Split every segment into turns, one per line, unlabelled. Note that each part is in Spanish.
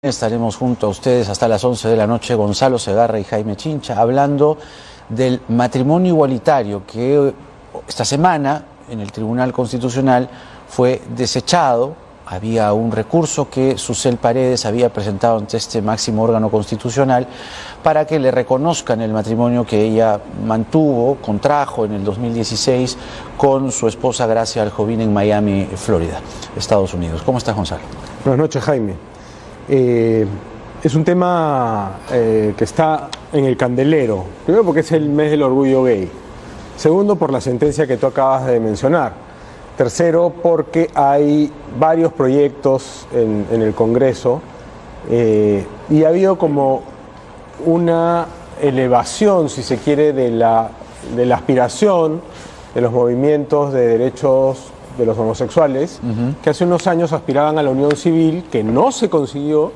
Estaremos junto a ustedes hasta las 11 de la noche, Gonzalo Segarra y Jaime Chincha, hablando del matrimonio igualitario que esta semana en el Tribunal Constitucional fue desechado. Había un recurso que Susel Paredes había presentado ante este máximo órgano constitucional para que le reconozcan el matrimonio que ella contrajo en el 2016 con su esposa Gracia Aljovín en Miami, Florida, Estados Unidos. ¿Cómo estás, Gonzalo?
Buenas noches, Jaime. Es un tema que está en el candelero. Primero porque es el mes del orgullo gay. Segundo, por la sentencia que tú acabas de mencionar. Tercero, porque hay varios proyectos en el Congreso y ha habido como una elevación, si se quiere, de la aspiración de los movimientos de derechos de los homosexuales, que hace unos años aspiraban a la unión civil, que no se consiguió,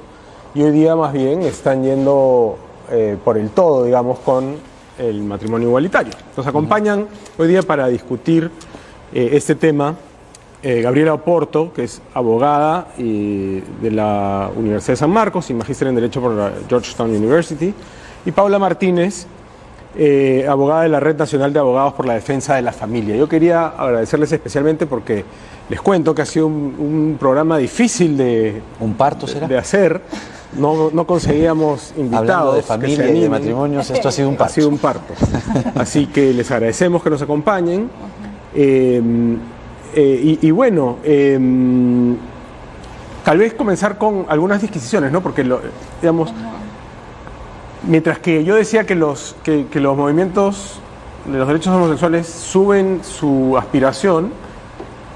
y hoy día más bien están yendo por el todo, digamos, con el matrimonio igualitario. Nos acompañan hoy día para discutir este tema Gabriela Oporto, que es abogada de la Universidad de San Marcos y magíster en Derecho por la Georgetown University, y Paula Martínez, abogada de la Red Nacional de Abogados por la Defensa de la Familia. Yo quería agradecerles especialmente porque les cuento que ha sido un programa difícil
¿Un parto será?
de hacer. No conseguíamos invitados.
Hablando de familia y de matrimonios, esto ha sido un parto.
Ha sido un parto. Así que les agradecemos que nos acompañen. Y bueno, tal vez comenzar con algunas disquisiciones, ¿no? Porque, digamos, mientras que yo decía que los movimientos de los derechos homosexuales suben su aspiración,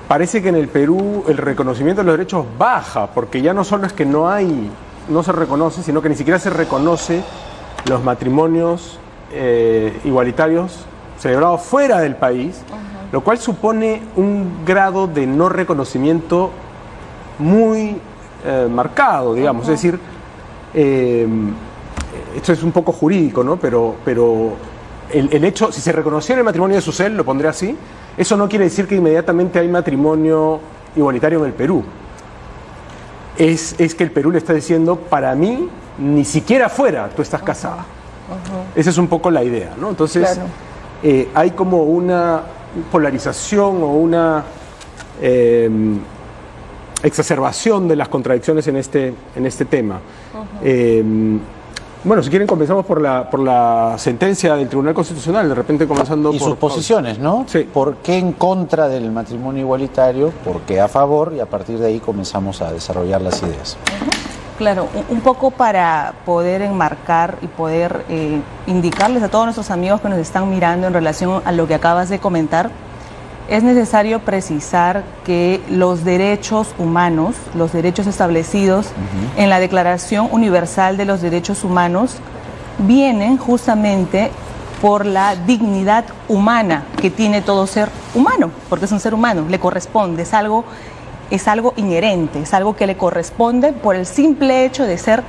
parece que en el Perú el reconocimiento de los derechos baja, porque ya no solo es que no se reconoce, sino que ni siquiera se reconoce los matrimonios igualitarios celebrados fuera del país, lo cual supone un grado de no reconocimiento muy marcado, digamos. Es decir, esto es un poco jurídico, ¿no? Pero el hecho, si se reconociera el matrimonio de Susel, lo pondré así, eso no quiere decir que inmediatamente hay matrimonio igualitario en el Perú. Es que el Perú le está diciendo, para mí, ni siquiera fuera tú estás casada. Esa es un poco la idea, ¿no? Entonces, claro, hay como una polarización o una exacerbación de las contradicciones en este tema. Bueno, si quieren comenzamos por la sentencia del Tribunal Constitucional, de repente comenzando
por sus posiciones, ¿no?
Sí.
¿Por qué en contra del matrimonio igualitario? ¿Por qué a favor? Y a partir de ahí comenzamos a desarrollar las ideas.
Claro, un poco para poder enmarcar y poder indicarles a todos nuestros amigos que nos están mirando en relación a lo que acabas de comentar, es necesario precisar que los derechos humanos, los derechos establecidos en la Declaración Universal de los Derechos Humanos, vienen justamente por la dignidad humana que tiene todo ser humano, porque es un ser humano, le corresponde, es algo inherente, es algo que le corresponde por el simple hecho de ser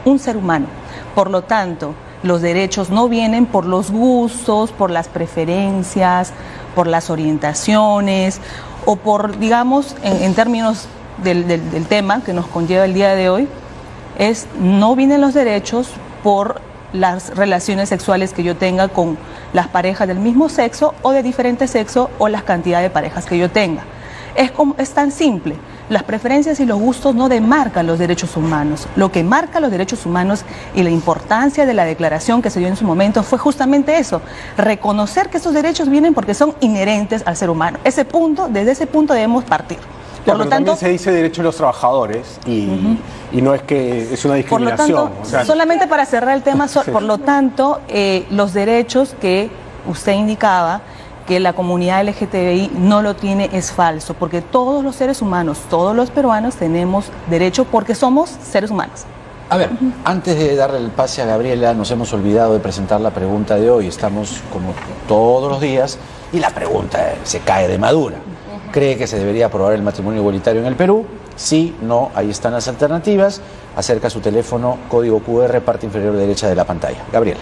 un ser humano. Por lo tanto, los derechos no vienen por los gustos, por las preferencias, por las orientaciones o por, digamos, en términos del tema que nos conlleva el día de hoy, no vienen los derechos por las relaciones sexuales que yo tenga con las parejas del mismo sexo o de diferente sexo o la cantidad de parejas que yo tenga. Es tan simple. Las preferencias y los gustos no demarcan los derechos humanos. Lo que marca los derechos humanos y la importancia de la declaración que se dio en su momento fue justamente eso, reconocer que esos derechos vienen porque son inherentes al ser humano. Desde ese punto debemos partir.
Por lo tanto, también se dice derecho de los trabajadores y no es que es una discriminación.
Por lo tanto,
o sea,
solamente para cerrar el tema, por lo tanto, los derechos que usted indicaba, que la comunidad LGTBI no lo tiene, es falso, porque todos los seres humanos, todos los peruanos tenemos derecho porque somos seres humanos.
A ver, antes de darle el pase a Gabriela, nos hemos olvidado de presentar la pregunta de hoy. Estamos como todos los días y la pregunta se cae de madura. ¿Cree que se debería aprobar el matrimonio igualitario en el Perú? Sí, no, ahí están las alternativas. Acerca su teléfono, código QR, parte inferior derecha de la pantalla. Gabriela.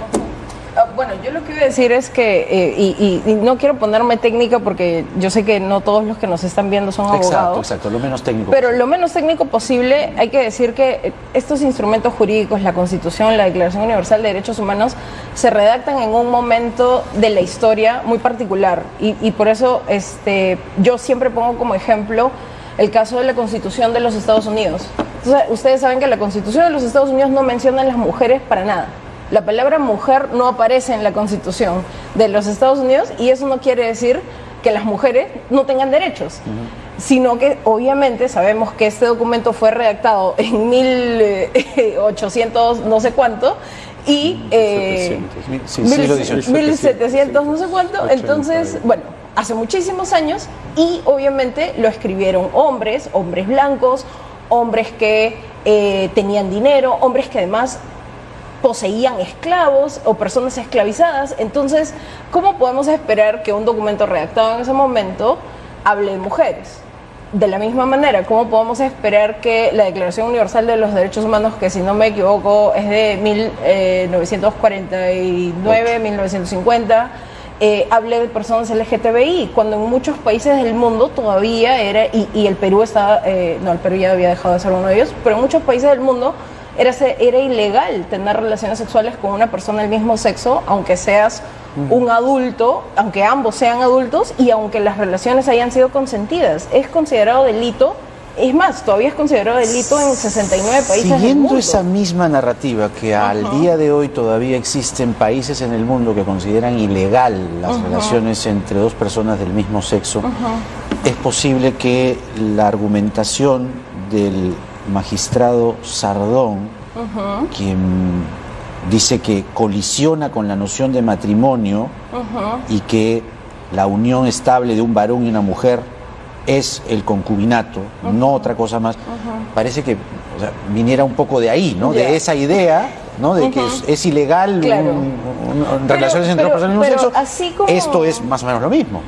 Bueno, yo lo que iba a decir es que, y no quiero ponerme técnica porque yo sé que no todos los que nos están viendo son abogados.
Exacto, lo menos técnico
Pero
posible.
lo menos técnico posible, hay que decir que estos instrumentos jurídicos, la Constitución, la Declaración Universal de Derechos Humanos, se redactan en un momento de la historia muy particular. Y por eso yo siempre pongo como ejemplo el caso de la Constitución de los Estados Unidos. Entonces, ustedes saben que la Constitución de los Estados Unidos no menciona a las mujeres para nada. La palabra mujer no aparece en la Constitución de los Estados Unidos y eso no quiere decir que las mujeres no tengan derechos, sino que obviamente sabemos que este documento fue redactado en 1800 no sé cuánto y 1700 no sé cuánto, entonces, bueno, hace muchísimos años y obviamente lo escribieron hombres blancos, hombres que tenían dinero, hombres que además poseían esclavos o personas esclavizadas. Entonces, ¿cómo podemos esperar que un documento redactado en ese momento hable de mujeres? De la misma manera, ¿cómo podemos esperar que la Declaración Universal de los Derechos Humanos, que si no me equivoco es de 1949, 1950, hable de personas LGTBI, cuando en muchos países del mundo todavía era, y el Perú estaba, no, el Perú ya había dejado de ser uno de ellos, pero en muchos países del mundo era ilegal tener relaciones sexuales con una persona del mismo sexo, aunque seas un adulto, aunque ambos sean adultos y aunque las relaciones hayan sido consentidas. Es considerado delito, es más, todavía es considerado delito en 69 países del
Siguiendo
mundo.
esa misma narrativa que al día de hoy todavía existen países en el mundo que consideran ilegal las relaciones entre dos personas del mismo sexo, es posible que la argumentación del magistrado Sardón, quien dice que colisiona con la noción de matrimonio y que la unión estable de un varón y una mujer es el concubinato, no otra cosa más, parece que viniera un poco de ahí, ¿no? De esa idea, ¿no? De que es ilegal relaciones entre dos personas del mismo sexo. Esto es más o menos lo mismo.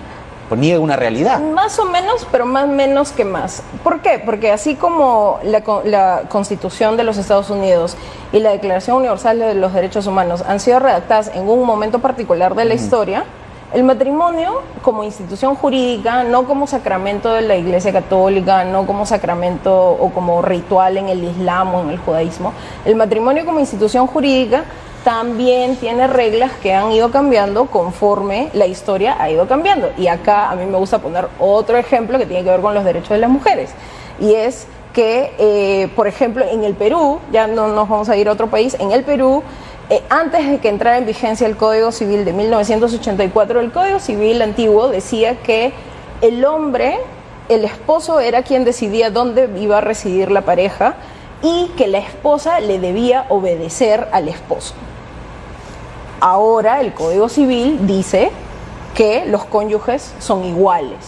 Pues niega una realidad.
Más o menos, pero más menos que más. ¿Por qué? Porque así como la Constitución de los Estados Unidos y la Declaración Universal de los Derechos Humanos han sido redactadas en un momento particular de la historia, el matrimonio como institución jurídica, no como sacramento de la Iglesia Católica, no como sacramento o como ritual en el Islam o en el judaísmo, el matrimonio como institución jurídica también tiene reglas que han ido cambiando conforme la historia ha ido cambiando. Y acá a mí me gusta poner otro ejemplo que tiene que ver con los derechos de las mujeres. Y es que, por ejemplo, en el Perú, ya no nos vamos a ir a otro país, en el Perú, antes de que entrara en vigencia el Código Civil de 1984, el Código Civil antiguo decía que el hombre, el esposo, era quien decidía dónde iba a residir la pareja y que la esposa le debía obedecer al esposo. Ahora el Código Civil dice que los cónyuges son iguales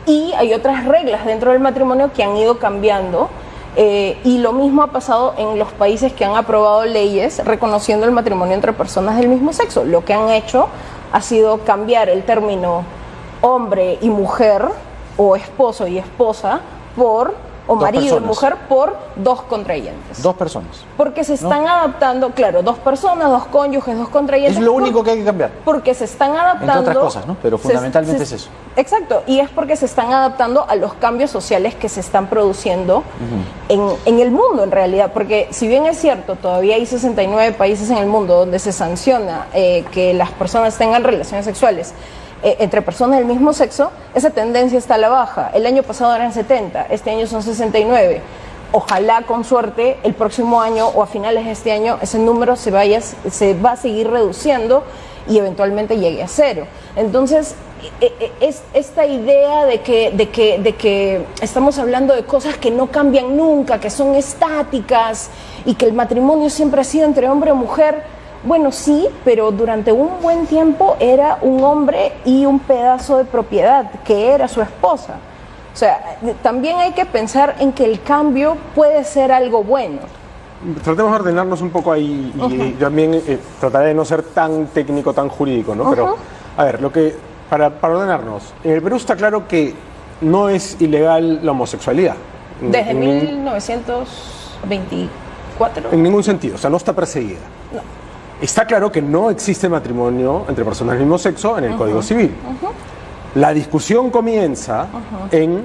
y hay otras reglas dentro del matrimonio que han ido cambiando y lo mismo ha pasado en los países que han aprobado leyes reconociendo el matrimonio entre personas del mismo sexo. Lo que han hecho ha sido cambiar el término hombre y mujer o esposo y esposa por o
Dos
marido
personas.
y mujer por dos contrayentes.
Dos personas.
Porque se están adaptando, claro, dos personas, dos cónyuges, dos contrayentes.
Es lo único que hay que cambiar.
Porque se están adaptando.
Entre otras cosas, ¿no? Pero fundamentalmente es eso.
Exacto, y es porque se están adaptando a los cambios sociales que se están produciendo en el mundo en realidad. Porque si bien es cierto, todavía hay 69 países en el mundo donde se sanciona que las personas tengan relaciones sexuales entre personas del mismo sexo, esa tendencia está a la baja. El año pasado eran 70, este año son 69. Ojalá con suerte el próximo año o a finales de este año ese número se va a seguir reduciendo y eventualmente llegue a cero. Entonces, es esta idea de que estamos hablando de cosas que no cambian nunca, que son estáticas y que el matrimonio siempre ha sido entre hombre y mujer. Bueno, sí, pero durante un buen tiempo era un hombre y un pedazo de propiedad, que era su esposa. O sea, también hay que pensar en que el cambio puede ser algo bueno.
Tratemos de ordenarnos un poco ahí y también trataré de no ser tan técnico, tan jurídico, ¿no? Pero, a ver, para ordenarnos, en el Perú está claro que no es ilegal la homosexualidad.
Desde 1924.
En ningún sentido, o sea, no está perseguida.
No.
Está claro que no existe matrimonio entre personas del mismo sexo en el Código Civil. La discusión comienza en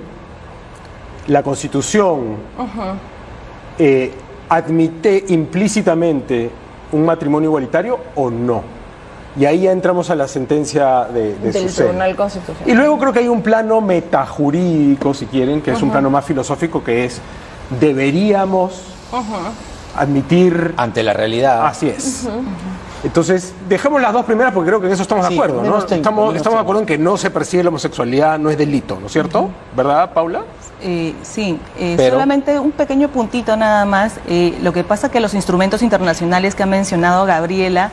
la Constitución admite implícitamente un matrimonio igualitario o no. Y ahí ya entramos a la sentencia del
Tribunal Constitucional.
Y luego creo que hay un plano metajurídico, si quieren, que es un plano más filosófico, que es deberíamos admitir...
Ante la realidad.
Así es. Entonces, dejemos las dos primeras porque creo que en eso estamos de acuerdo, ¿no? Estamos de acuerdo en que no se persigue la homosexualidad, no es delito, ¿no es cierto? ¿Verdad, Paula?
Sí,
Pero...
solamente un pequeño puntito nada más. Lo que pasa es que los instrumentos internacionales que ha mencionado Gabriela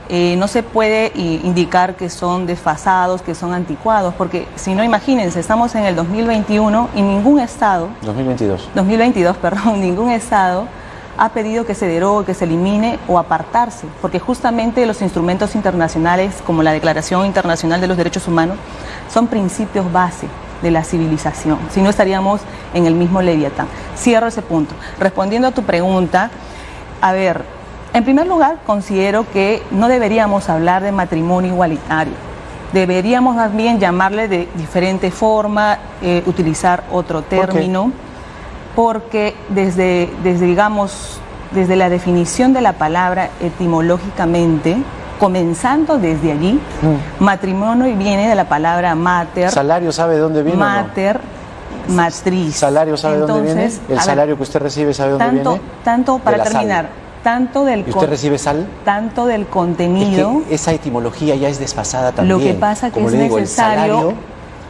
no se puede indicar que son desfasados, que son anticuados, porque si no, imagínense, estamos en el 2021 y ningún Estado... 2022, perdón, ningún Estado ha pedido que se derogue, que se elimine o apartarse, porque justamente los instrumentos internacionales, como la Declaración Internacional de los Derechos Humanos, son principios base de la civilización, si no estaríamos en el mismo Leviatán. Cierro ese punto. Respondiendo a tu pregunta, a ver, en primer lugar, considero que no deberíamos hablar de matrimonio igualitario. Deberíamos más bien llamarle de diferente forma, utilizar otro término, porque desde la definición de la palabra etimológicamente, comenzando desde allí, matrimonio viene de la palabra mater.
¿Salario sabe de dónde viene?
Mater, matriz.
¿Salario sabe de dónde viene? ¿El salario que usted recibe sabe de dónde viene?
Tanto, para terminar, tanto del...
¿Y usted recibe sal?
Tanto del contenido...
Es que esa etimología ya es desfasada también.
Lo que pasa que
como
es
le digo,
necesario...
El salario,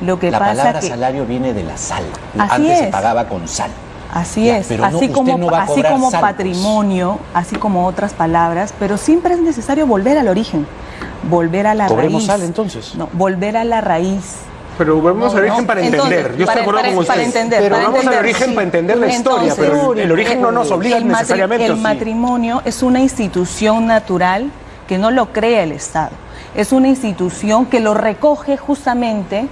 lo que
la
pasa
palabra
que,
salario viene de la sal.
Así
Antes se
es.
pagaba con sal.
Así
Ya,
es,
pero
así
usted
como,
no va a
así
cobrar
como
sal, pues.
patrimonio, así como otras palabras, pero siempre es necesario volver al origen, volver a la
¿Cobremos
raíz.
sal entonces?
No, volver a la raíz.
Pero volvemos al origen para entender.
Entonces,
Yo estoy de acuerdo con usted.
para entender,
pero
para
vamos al
entender,
origen
sí.
para entender la historia,
Entonces,
pero el origen no nos obliga necesariamente.
El matrimonio es una institución natural que no lo crea el Estado. Es una institución que lo recoge justamente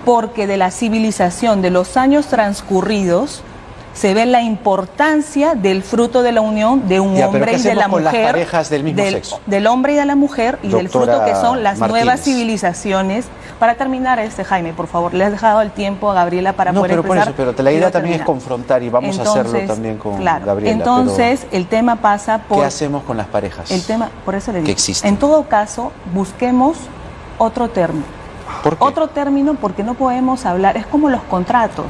porque de la civilización, de los años transcurridos, se ve la importancia del fruto de la unión de un hombre y de la mujer,
con las parejas del mismo sexo?
Del hombre y de la mujer y del
Doctora
fruto que son las
Martínez.
nuevas civilizaciones. Para terminar, Jaime, por favor, le has dejado el tiempo a Gabriela para poder
pero
empezar.
Por eso, pero la idea
Quiero
también es
terminar.
confrontar y vamos a hacerlo también con
claro,
Gabriela.
Entonces, el tema pasa por...
¿Qué hacemos con las parejas?
El tema, por eso le digo,
que existen?
en todo caso, busquemos otro término.
¿Por qué?
Otro término porque no podemos hablar, es como los contratos.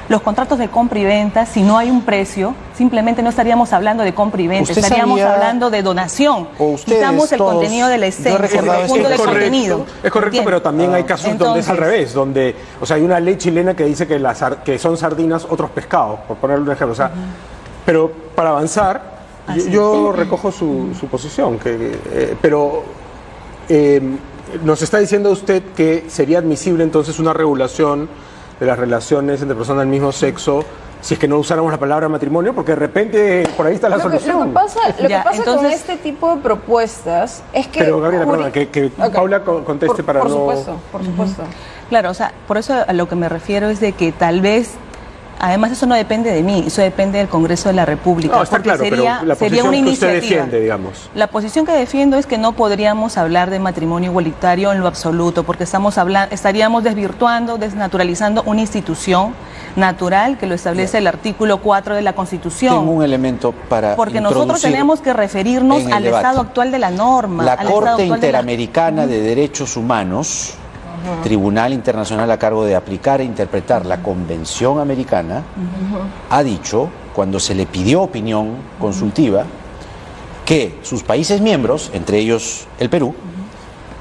Los contratos de compra y venta, si no hay un precio, simplemente no estaríamos hablando de compra y venta, estaríamos hablando de donación. Quitamos el contenido de la esencia, el conjunto del contenido.
Es correcto, pero también hay casos donde es al revés, donde, o sea, hay una ley chilena que dice que son sardinas otros pescados, por ponerle un ejemplo. O sea, pero para avanzar, yo recojo su posición, pero nos está diciendo usted que sería admisible entonces una regulación de las relaciones entre personas del mismo sexo si es que no usáramos la palabra matrimonio, porque de repente por ahí está la solución.
Lo que pasa
entonces,
con este tipo de propuestas es que...
Pero Gabriela, perdón, que Paula conteste para
por
no...
supuesto, por supuesto.
Claro, o sea, por eso a lo que me refiero es de que tal vez, además eso no depende de mí, eso depende del Congreso de la República.
No, está claro, pero la posición
una
que usted
iniciativa.
defiende, digamos.
La posición que defiendo es que no podríamos hablar de matrimonio igualitario en lo absoluto, porque estaríamos desvirtuando, desnaturalizando una institución natural que lo establece el artículo 4 de la Constitución.
Tengo un elemento para
porque nosotros tenemos que referirnos al estado actual de la norma.
La Corte Interamericana de Derechos Humanos, Tribunal Internacional a cargo de aplicar e interpretar la Convención Americana, ha dicho, cuando se le pidió opinión consultiva, que sus países miembros, entre ellos el Perú,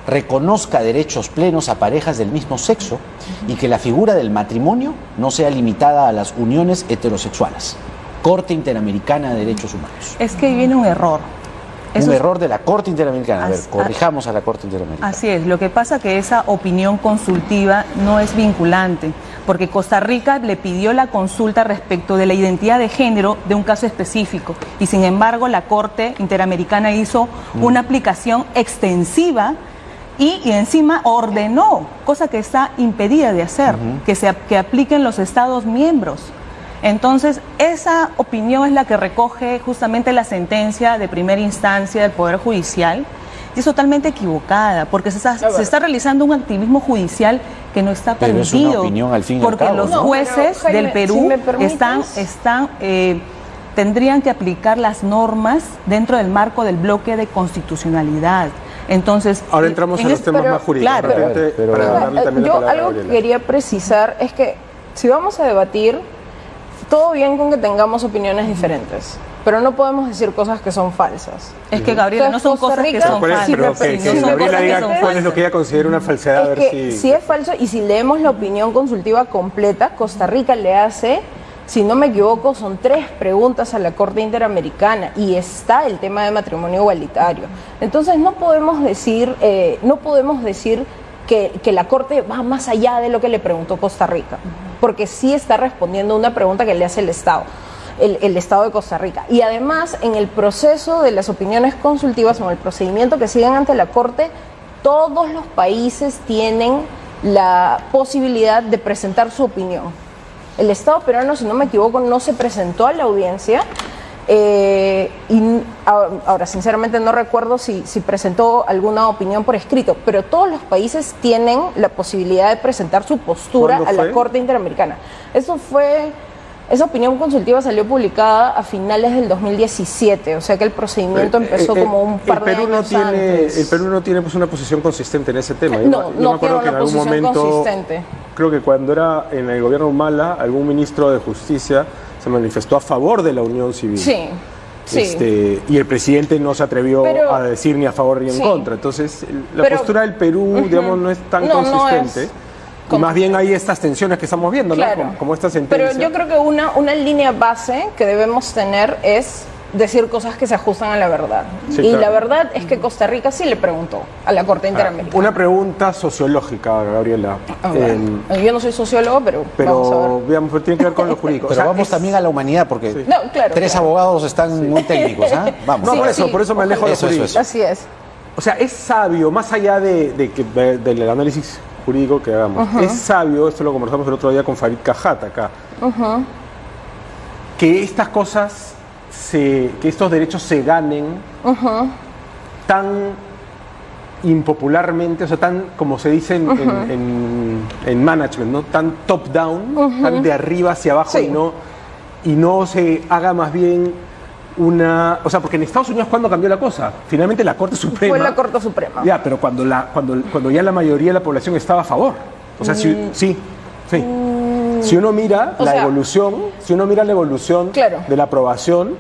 reconozca derechos plenos a parejas del mismo sexo y que la figura del matrimonio no sea limitada a las uniones heterosexuales. Corte Interamericana de Derechos Humanos.
Es que ahí viene un error.
Un error de la Corte Interamericana. A ver, corrijamos a la Corte Interamericana.
Así es, lo que pasa que esa opinión consultiva no es vinculante, porque Costa Rica le pidió la consulta respecto de la identidad de género de un caso específico y sin embargo la Corte Interamericana hizo una aplicación extensiva y encima ordenó, cosa que está impedida de hacer, que apliquen los Estados miembros. Entonces, esa opinión es la que recoge justamente la sentencia de primera instancia del Poder Judicial, y es totalmente equivocada, porque se está realizando un activismo judicial que no está
Pero es
permitido.
una opinión al fin y al
porque
cabo,
los
¿no?
jueces
Jaime,
del Perú
si me permites.
tendrían que aplicar las normas dentro del marco del bloque de constitucionalidad. Entonces,
Ahora entramos en los temas más jurídicos.
Claro,
para darle también la
Yo
palabra a
algo que
Gabriela.
quería precisar es que si vamos a debatir, todo bien con que tengamos opiniones diferentes, pero no podemos decir cosas que son falsas.
es que, Gabriela, no son
Costa
cosas que
Rica,
son
Pero,
falsas.
pero
Sí,
que
sí, sí,
Gabriela
sí,
diga
sí,
cuál
sí.
es lo que ella considera una falsedad, a
Es
ver
que
si...
si es falso, y si leemos la opinión consultiva completa, Costa Rica le hace, si no me equivoco, son 3 preguntas a la Corte Interamericana y está el tema de matrimonio igualitario. Entonces no podemos decir que la Corte va más allá de lo que le preguntó Costa Rica, porque sí está respondiendo una pregunta que le hace el Estado. El Estado de Costa Rica. Y además, en el proceso de las opiniones consultivas, o en el procedimiento que siguen ante la Corte, todos los países tienen la posibilidad de presentar su opinión. El Estado peruano, si no me equivoco, no se presentó a la audiencia. Ahora, sinceramente, no recuerdo si presentó alguna opinión por escrito, pero todos los países tienen la posibilidad de presentar su postura
¿Cuándo
a la
fue?
Corte Interamericana. Esa opinión consultiva salió publicada a finales del 2017, o sea que el procedimiento empezó como un par de años antes.
El Perú no tiene pues una posición consistente en ese tema.
No,
Yo
no
me acuerdo
tiene
que en
una
algún
posición
momento,
consistente.
creo que cuando era en el gobierno Humala, algún ministro de Justicia se manifestó a favor de la unión civil.
Sí, sí.
Y el presidente no se atrevió
Pero-
a decir ni a favor ni en
sí.
contra. Entonces, la
Pero-
postura del Perú, digamos, no es tan
No, no
consistente.
es
Y más bien hay estas tensiones que estamos viendo, ¿no?
Claro.
Como esta sentencia.
Pero yo creo que una línea base que debemos tener es decir cosas que se ajustan a la verdad.
Sí,
y
claro.
la verdad es que Costa Rica sí le preguntó a la Corte Interamericana.
Una pregunta sociológica, Gabriela.
Yo no soy sociólogo, pero vamos a ver.
Pero, digamos, tiene que ver con lo jurídico.
Pero vamos también a la humanidad, porque
No, claro,
3
claro.
abogados están muy técnicos, ¿ah? Vamos.
No,
Sí,
por eso me alejo de lo
Eso,
jurídico.
eso.
Así es.
O sea, es sabio, más allá del análisis jurídico que hagamos, es sabio, esto lo conversamos el otro día con Farid Cajat acá, que estas cosas, que estos derechos se ganen tan impopularmente, o sea, tan, como se dice en management, ¿no? Tan top-down, tan de arriba hacia abajo,
Sí.
y no se haga más bien o sea, porque en Estados Unidos, ¿cuándo cambió la cosa? Finalmente la Corte Suprema.
Fue la Corte Suprema.
Ya, pero cuando ya la mayoría de la población estaba a favor. O sea, sí. Si uno mira
O
la
sea,
evolución
Claro.
de la aprobación,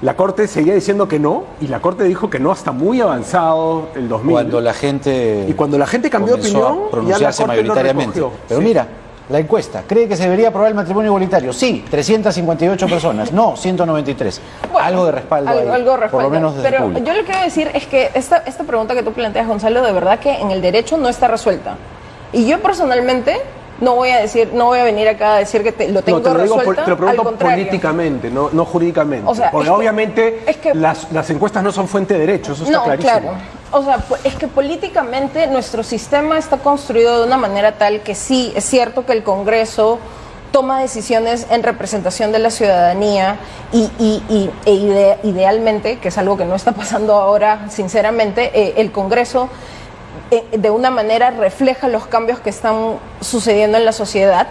la Corte seguía diciendo que no, y la Corte dijo que no hasta muy avanzado el 2000.
Cuando la gente
Y cuando la gente cambió de
comenzó
opinión,
a
ya la
pronunciarse
Corte lo
mayoritariamente.
recogió.
Pero
Sí.
mira, la encuesta, ¿cree que se debería aprobar el matrimonio igualitario? Sí, 358 personas, no, 193.
Bueno,
algo de respaldo ahí,
algo de
por
respaldo.
lo menos desde el
Pero
público.
yo lo que quiero decir es que esta pregunta que tú planteas, Gonzalo, de verdad que en el derecho no está resuelta. Y yo personalmente no voy a venir acá a decir que lo tengo
No, te lo digo,
resuelta,
te lo pregunto
al contrario.
políticamente, no jurídicamente.
O sea,
porque
es que-
obviamente
es que-
las encuestas no son fuente de derecho, eso está
No,
clarísimo.
claro. O sea, es que políticamente nuestro sistema está construido de una manera tal que sí, es cierto que el Congreso toma decisiones en representación de la ciudadanía idealmente, que es algo que no está pasando ahora, sinceramente, el Congreso de una manera refleja los cambios que están sucediendo en la sociedad,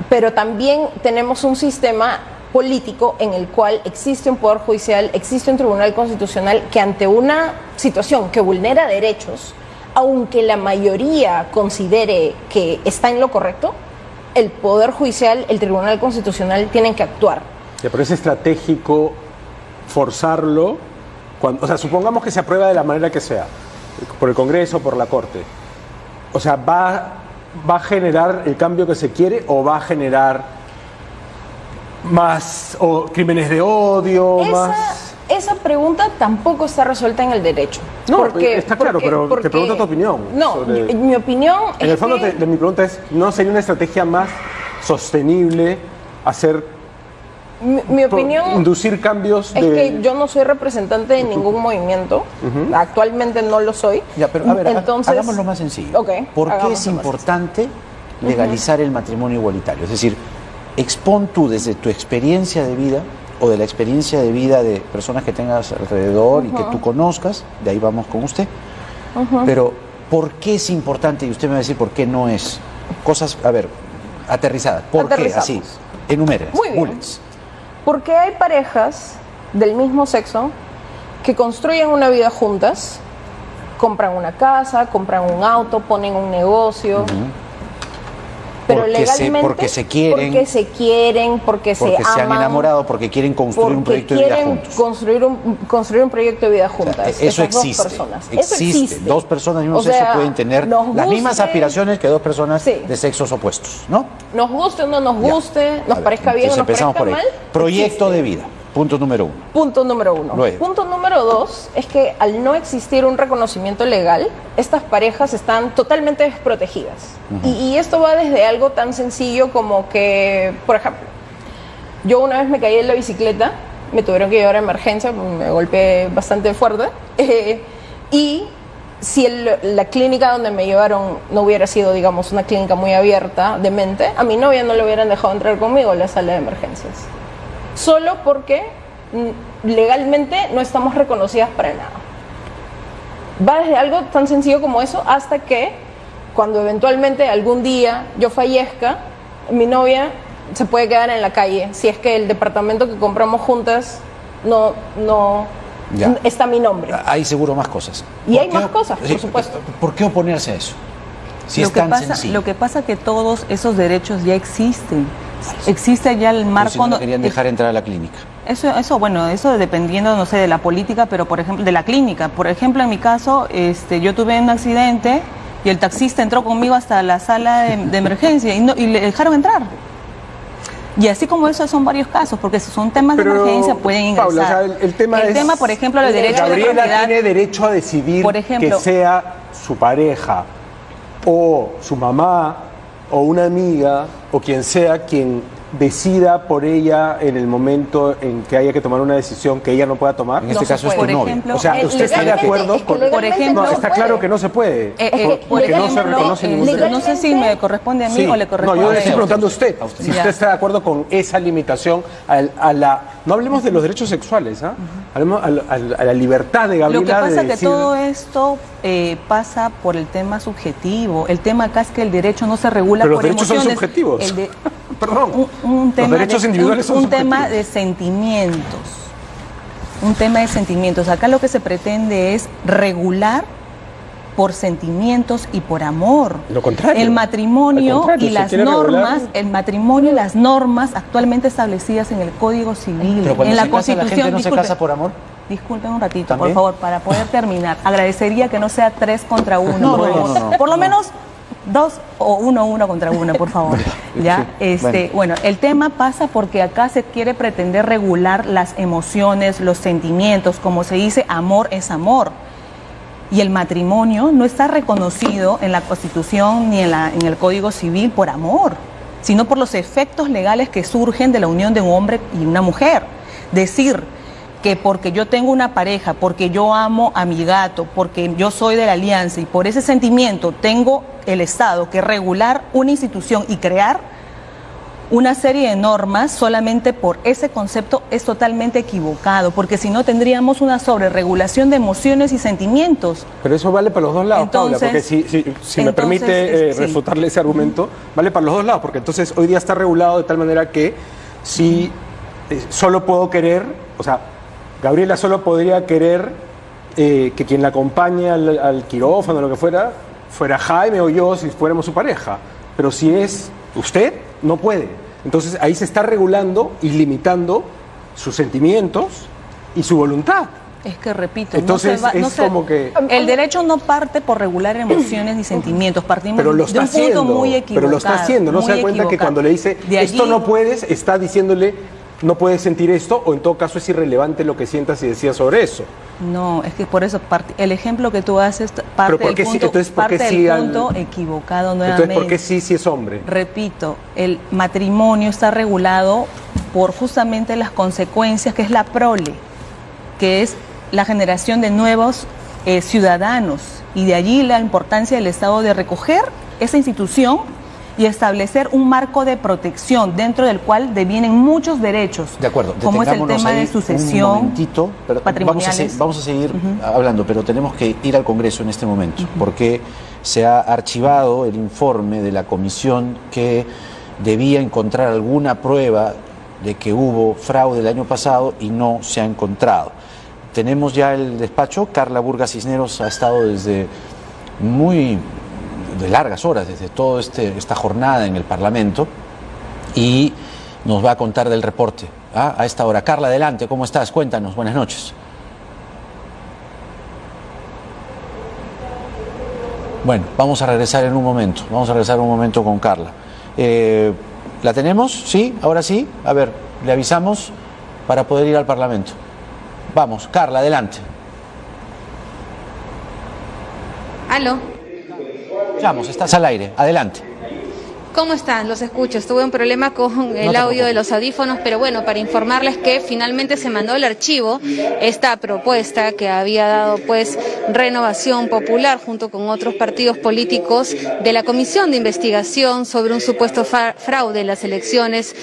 pero también tenemos un sistema político en el cual existe un poder judicial, existe un tribunal constitucional que ante una situación que vulnera derechos, aunque la mayoría considere que está en lo correcto, el poder judicial, el tribunal constitucional tienen que actuar.
Ya, pero es estratégico forzarlo, o sea, supongamos que se aprueba de la manera que sea, por el Congreso, por la Corte. O sea, ¿va a generar el cambio que se quiere o va a generar más crímenes de odio, más...?
Esa pregunta tampoco está resuelta en el derecho.
No, está claro, pero te pregunto tu opinión
No,
sobre-
mi opinión es
En el fondo,
que...
mi pregunta es, ¿no sería una estrategia más sostenible hacer,
Mi opinión
inducir cambios
es
de...
que yo no soy representante de ningún movimiento, actualmente no lo soy.
Ya, pero a ver,
Entonces,
hagámoslo más sencillo.
Ok,
¿Por qué
hagámoslo
es
más
importante legalizar el matrimonio igualitario? Es decir, expón tú desde tu experiencia de vida o de la experiencia de vida de personas que tengas alrededor y que tú conozcas, de ahí vamos con usted, pero ¿por qué es importante? Y usted me va a decir por qué no es. Cosas, a ver, aterrizadas. ¿Por qué? Así, enumere.
Muy bien.
Bullets.
Porque hay parejas del mismo sexo que construyen una vida juntas, compran una casa, compran un auto, ponen un negocio, pero legalmente
porque se quieren,
porque se aman,
se han enamorado, porque quieren construir un proyecto de vida juntos.
Construir un proyecto de vida juntas.
O sea, eso existe.
Dos personas.
Existe. Dos personas de un sexo pueden tener las mismas aspiraciones que dos personas de sexos opuestos, ¿no?
Nos guste o no nos guste, nos parezca bien o nos parezca mal.
Proyecto de vida. Punto número 1.
Punto número 1. Punto número 2 es que al no existir un reconocimiento legal, estas parejas están totalmente desprotegidas. Y esto va desde algo tan sencillo como que, por ejemplo, yo una vez me caí en la bicicleta, me tuvieron que llevar a emergencia, me golpeé bastante fuerte, y si la clínica donde me llevaron no hubiera sido, digamos, una clínica muy abierta de mente, a mi novia no le hubieran dejado entrar conmigo a la sala de emergencias. Solo porque legalmente no estamos reconocidas para nada. Va desde algo tan sencillo como eso hasta que cuando eventualmente algún día yo fallezca, mi novia se puede quedar en la calle si es que el departamento que compramos juntas no está mi nombre.
Hay seguro más cosas.
Y hay más cosas, por supuesto.
¿Por qué oponerse a eso? Si es tan sencillo.
Lo que pasa es que todos esos derechos ya existen. Existe ya el marco.
Si no querían dejar entrar a la clínica.
Eso dependiendo, no sé, de la política, pero por ejemplo, de la clínica. Por ejemplo, en mi caso, yo tuve un accidente y el taxista entró conmigo hasta la sala de emergencia y le dejaron entrar. Y así como eso son varios casos, porque si son temas de emergencia pueden ingresar.
Paula, o sea, el tema, por ejemplo, el derecho de propiedad. Gabriela tiene derecho a decidir, por ejemplo, que sea su pareja o su mamá o una amiga o quien sea quien decida por ella en el momento en que haya que tomar una decisión que ella no pueda tomar.
En este caso es tu novia.
O sea, ¿usted está de acuerdo?
Por ejemplo,
no, está claro que no se puede.
Porque
no se reconoce ningún derecho.
No sé si me corresponde a mí o le corresponde a
yo le
usted.
estoy preguntando a usted. Si usted está de acuerdo con esa limitación a la... No hablemos de los derechos sexuales, hablemos a la libertad de Gabriela.
Lo que pasa
es
que todo esto pasa por el tema subjetivo. El tema acá es que el derecho no se regula por emociones.
Pero los derechos son subjetivos. Perdón.
Los
derechos individuales son subjetivos.
Un tema de sentimientos. Un tema de sentimientos. Acá lo que se pretende es regular por sentimientos y por amor.
Lo contrario.
El matrimonio y las normas, actualmente establecidas en el Código Civil,
pero
en la
se casa,
Constitución.
¿la gente no se casa por amor?
Disculpen un ratito,
¿También?
por favor, para poder terminar. Agradecería que no sea 3 contra 1.
No.
Por lo menos 2 o 1 contra 1, por favor. ¿Ya? Bueno, el tema pasa porque acá se quiere pretender regular las emociones, los sentimientos. Como se dice, amor es amor. Y el matrimonio no está reconocido en la Constitución ni en el Código Civil por amor, sino por los efectos legales que surgen de la unión de un hombre y una mujer. Decir que porque yo tengo una pareja, porque yo amo a mi gato, porque yo soy de la alianza y por ese sentimiento tengo el Estado que regular una institución y crear una serie de normas solamente por ese concepto es totalmente equivocado, porque si no tendríamos una sobreregulación de emociones y sentimientos.
Pero eso vale para los dos lados, Paula, porque si me permite refutarle ese argumento, vale para los dos lados, porque entonces hoy día está regulado de tal manera que si solo puedo querer, o sea, Gabriela solo podría querer que quien la acompañe al quirófano o lo que fuera Jaime o yo si fuéramos su pareja, pero si es usted, no puede. Entonces ahí se está regulando y limitando sus sentimientos y su voluntad.
Es que repito,
entonces como que
el derecho no parte por regular emociones ni sentimientos, partimos
pero lo
de un punto muy equivocado.
Pero lo está haciendo, ¿no se da cuenta que cuando le dice esto no puedes, está diciéndole no puedes sentir esto, o en todo caso es irrelevante lo que sientas y decías sobre eso?
No, es que por eso el ejemplo que tú haces parte del punto equivocado nuevamente.
Entonces, ¿por qué sí es hombre?
Repito, el matrimonio está regulado por justamente las consecuencias, que es la prole, que es la generación de nuevos ciudadanos, y de allí la importancia del Estado de recoger esa institución y establecer un marco de protección dentro del cual devienen muchos derechos.
De acuerdo,
como es el tema de
un
sucesión,
momentito, pero
patrimoniales.
vamos a seguir hablando, pero tenemos que ir al Congreso en este momento, porque se ha archivado el informe de la comisión que debía encontrar alguna prueba de que hubo fraude el año pasado y no se ha encontrado. Tenemos ya el despacho. Carla Burgas Cisneros ha estado desde de largas horas, desde toda esta jornada en el Parlamento, y nos va a contar del reporte a esta hora. Carla, adelante, ¿cómo estás? Cuéntanos, buenas noches. Bueno, vamos a regresar en un momento con Carla. ¿La tenemos? ¿Sí? ¿Ahora sí? A ver, le avisamos para poder ir al Parlamento. Vamos, Carla, adelante.
Aló.
Vamos, estás al aire, adelante.
¿Cómo están? Los escucho. Tuve un problema con el audio de los audífonos, pero bueno, para informarles que finalmente se mandó al archivo esta propuesta que había dado pues Renovación Popular junto con otros partidos políticos de la Comisión de Investigación sobre un supuesto fraude en las elecciones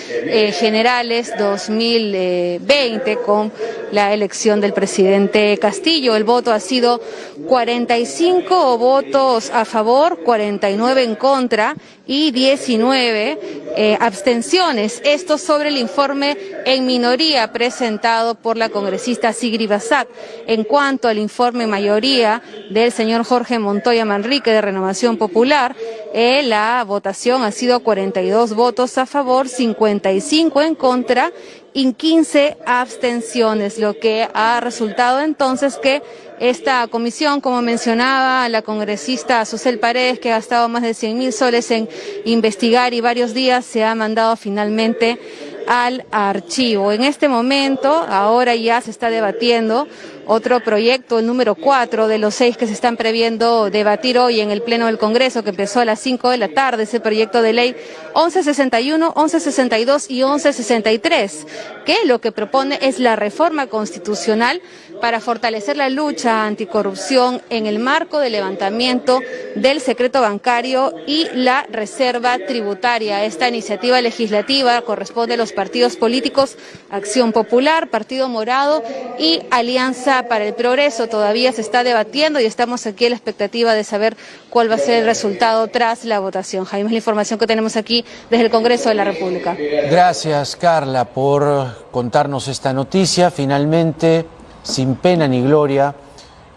generales 2020 con la elección del presidente Castillo. El voto ha sido 45 votos a favor, 49 en contra y 19 abstenciones. Esto sobre el informe en minoría presentado por la congresista Sigrid Basak. En cuanto al informe en mayoría del señor Jorge Montoya Manrique de Renovación Popular, la votación ha sido 42 votos a favor, 55 en contra y 15 abstenciones, lo que ha resultado entonces que esta comisión, como mencionaba la congresista Susel Paredes, que ha gastado más de 100.000 soles en investigar y varios días, se ha mandado finalmente al archivo. En este momento, ahora ya se está debatiendo otro proyecto, el número 4 de los 6 que se están previendo debatir hoy en el Pleno del Congreso, que empezó a las 5 de la tarde, ese proyecto de ley 1161, 1162 y 1163, que lo que propone es la reforma constitucional para fortalecer la lucha anticorrupción en el marco del levantamiento del secreto bancario y la reserva tributaria. Esta iniciativa legislativa corresponde a los partidos políticos Acción Popular, Partido Morado y Alianza para el Progreso. Todavía se está debatiendo y estamos aquí a la expectativa de saber cuál va a ser el resultado tras la votación. Jaime, es la información que tenemos aquí desde el Congreso de la República.
Gracias, Carla, por contarnos esta noticia. Finalmente, sin pena ni gloria,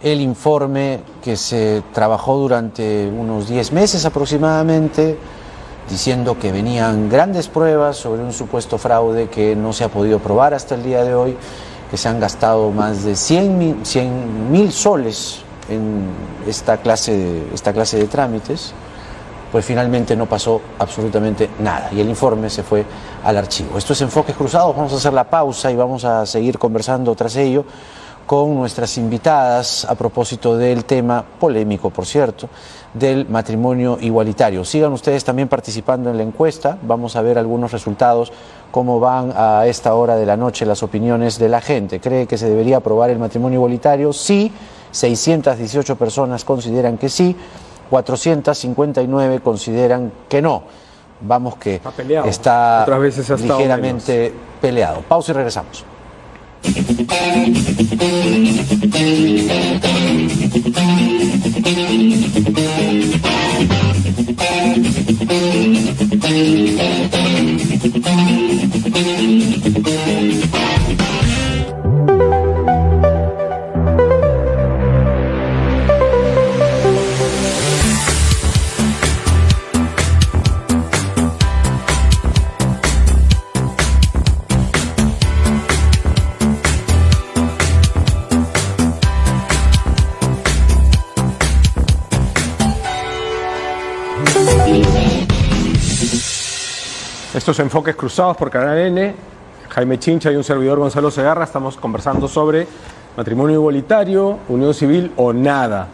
el informe que se trabajó durante unos 10 meses aproximadamente, diciendo que venían grandes pruebas sobre un supuesto fraude que no se ha podido probar hasta el día de hoy, que se han gastado más de 100.000 soles en esta clase de trámites, pues finalmente no pasó absolutamente nada y el informe se fue al archivo. Esto es Enfoques Cruzados, vamos a hacer la pausa y vamos a seguir conversando tras ello con nuestras invitadas a propósito del tema polémico, por cierto, del matrimonio igualitario. Sigan ustedes también participando en la encuesta, vamos a ver algunos resultados, cómo van a esta hora de la noche las opiniones de la gente. ¿Cree que se debería aprobar el matrimonio igualitario? Sí, 618 personas consideran que sí, 459 consideran que no. Vamos que está
otras veces ha estado
ligeramente peleado. Pausa y regresamos.
Estos Enfoques Cruzados por Canal N, Jaime Chincha y un servidor Gonzalo Segarra, estamos conversando sobre matrimonio igualitario, unión civil o nada,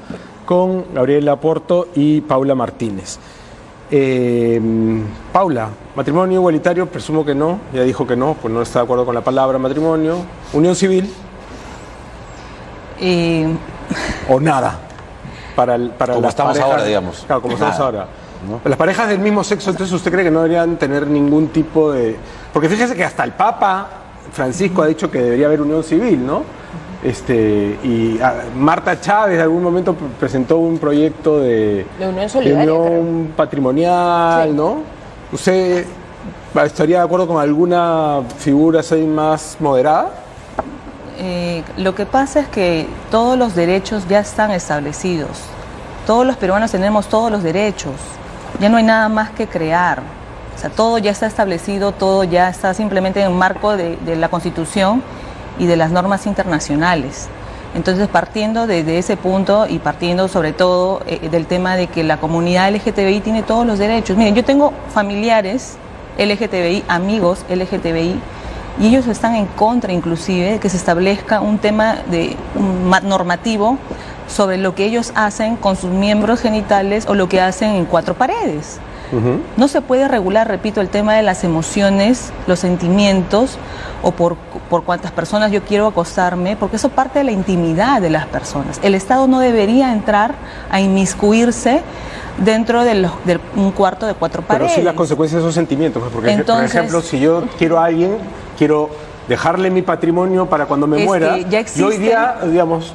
con Gabriela Porto y Paula Martínez. Paula, matrimonio igualitario, presumo que no, ya dijo que no, pues no está de acuerdo con la palabra matrimonio. Unión civil o nada para
como
las
estamos
parejas,
ahora, digamos.
Claro, como estamos ahora.
¿no?
Las parejas del mismo sexo, entonces usted cree que no deberían tener ningún tipo de... Porque fíjese que hasta el Papa Francisco ha dicho que debería haber unión civil, ¿no? Marta Chávez en algún momento presentó un proyecto de
unión solidaria,
unión patrimonial,
sí,
¿no? ¿Usted estaría de acuerdo con alguna figura así más moderada?
Lo que pasa es que todos los derechos ya están establecidos. Todos los peruanos tenemos todos los derechos. Ya no hay nada más que crear. O sea, todo ya está establecido, todo ya está simplemente en el marco de la Constitución y de las normas internacionales. Entonces, partiendo de ese punto y partiendo sobre todo del tema de que la comunidad LGTBI tiene todos los derechos. Miren, yo tengo familiares LGTBI, amigos LGTBI, y ellos están en contra inclusive de que se establezca un tema normativo sobre lo que ellos hacen con sus miembros genitales o lo que hacen en cuatro paredes. No se puede regular, repito, el tema de las emociones, los sentimientos o por cuántas personas yo quiero acostarme, porque eso parte de la intimidad de las personas. El Estado no debería entrar a inmiscuirse dentro de un cuarto de cuatro paredes.
Pero sí las consecuencias de esos sentimientos, pues, porque
entonces,
por ejemplo, si yo quiero a alguien, quiero dejarle mi patrimonio para cuando me muera,
ya existe,
y hoy día, digamos,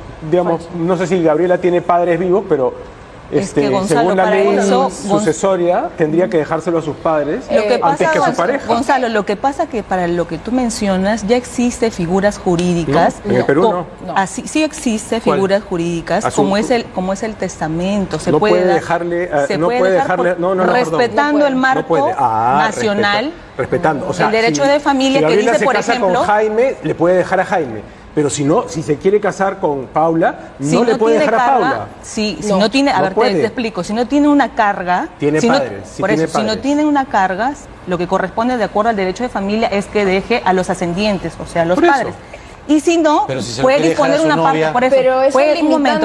no sé si Gabriela tiene padres vivos, pero
Gonzalo,
según la ley
eso,
sucesoria, tendría que dejárselo a sus padres
antes
que a su pareja.
Gonzalo, lo que pasa que para lo que tú mencionas ya existe figuras jurídicas.
No, en el Perú no.
Así, sí existe figuras jurídicas, como es el testamento. Se
no
puede
dejarle,
respetando el marco nacional.
Respetando, o sea,
el derecho de familia que dice, por ejemplo,
con Jaime, le puede dejar a Jaime. Pero si se quiere casar con Paula, no le puede dejar a Paula.
Si no tiene, a ver, te explico, si no tiene una carga,
tiene padres,
si no tiene una carga, lo que corresponde de acuerdo al derecho de familia es que deje a los ascendientes, o sea, a los padres. Y si no, puede disponer una parte, por eso, puede disponer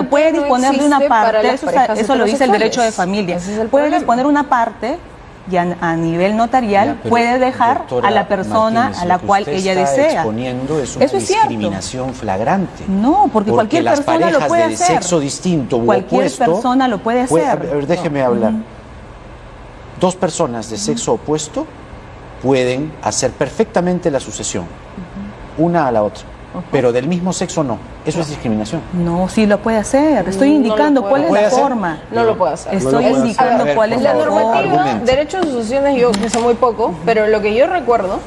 de una parte, eso lo dice el derecho de familia, puede disponer una parte y a nivel notarial puede dejar a la persona a la cual ella desea.
Exponiendo es una discriminación flagrante.
No, porque cualquier persona lo puede hacer.
Del sexo distinto u
cualquier
opuesto,
persona lo puede hacer.
A ver, déjeme hablar. Dos personas de sexo opuesto pueden hacer perfectamente la sucesión, una a la otra. Pero del mismo sexo no. Eso es discriminación.
No, sí lo puede hacer. Estoy indicando cuál es la forma.
No lo puede hacer.
Estoy indicando cuál es la
normativa. Derechos de sucesiones yo que sé muy poco, pero lo que yo recuerdo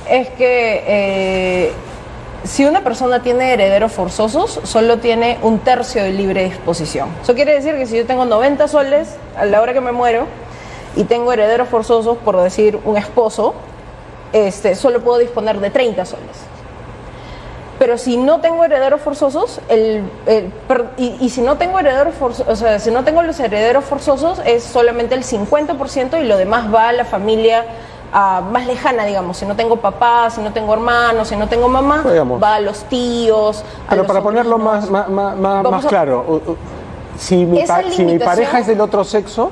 es que si una persona tiene herederos forzosos, solo tiene un tercio de libre disposición. Eso quiere decir que si yo tengo 90 soles a la hora que me muero y tengo herederos forzosos, por decir un esposo, solo puedo disponer de 30 soles. Pero si no tengo herederos forzosos, si no tengo herederos forzosos, o sea, si no tengo los herederos forzosos, es solamente el 50% y lo demás va a la familia más lejana, digamos. Si no tengo papá, si no tengo hermanos, si no tengo mamá, va a los tíos.
Pero para ponerlo más claro, si mi pareja es del otro sexo,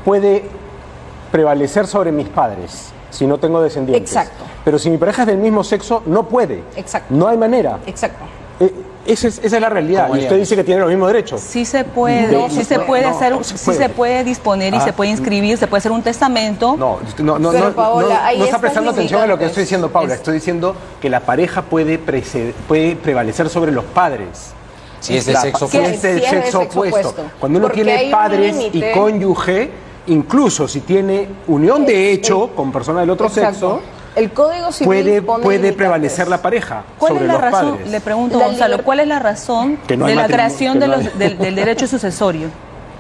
puede prevalecer sobre mis padres. Si no tengo descendientes.
Exacto.
Pero si mi pareja es del mismo sexo, no puede.
Exacto.
No hay manera.
Exacto.
Esa es la realidad. Y usted dice que tiene los mismos derechos.
Sí se puede, se puede disponer y se puede inscribir, se puede hacer un testamento.
No está prestando atención a lo que estoy diciendo, Paula. Estoy diciendo que la pareja puede prevalecer sobre los padres.
Si es de sexo
opuesto. Cuando uno tiene padres y cónyuge, incluso si tiene unión de hecho con personas del otro sexo,
el Código Civil
puede prevalecer la pareja sobre los padres.
Le pregunto, Gonzalo, ¿cuál es la razón de la creación del derecho sucesorio?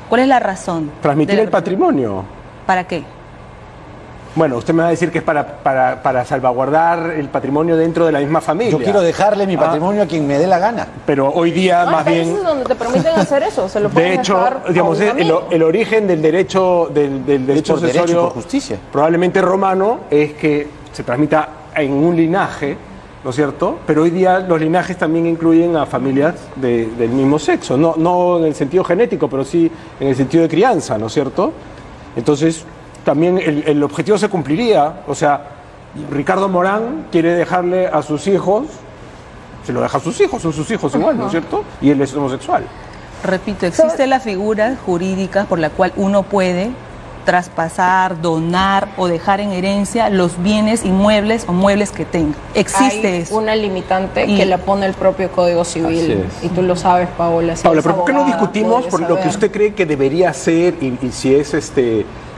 ¿Cuál es la razón?
Transmitir el patrimonio.
¿Para qué?
Bueno, usted me va a decir que es para salvaguardar el patrimonio dentro de la misma familia.
Yo quiero dejarle mi patrimonio a quien me dé la gana.
Pero hoy día más bien...
Hay países donde te permiten hacer eso, se lo pueden
de hecho, digamos, el origen del derecho sucesorio
por justicia.
Probablemente romano es que se transmita en un linaje, ¿no es cierto? Pero hoy día los linajes también incluyen a familias del mismo sexo, no en el sentido genético, pero sí en el sentido de crianza, ¿no es cierto? Entonces, también el objetivo se cumpliría, o sea, Ricardo Morán quiere dejarle a sus hijos, se lo deja a sus hijos, son sus hijos igual, ¿no es cierto? Y él es homosexual.
Repito, existe la figura jurídica por la cual uno puede traspasar, donar o dejar en herencia los bienes inmuebles o muebles que tenga. Existe
Hay
eso.
una limitante
Y-
que la pone el propio Código Civil.
Así es.
Y tú lo sabes, Paola. Si
Paola,
eres
pero ¿por qué no
abogada,
discutimos
debes
por lo que
saber.
usted cree que debería hacer y si es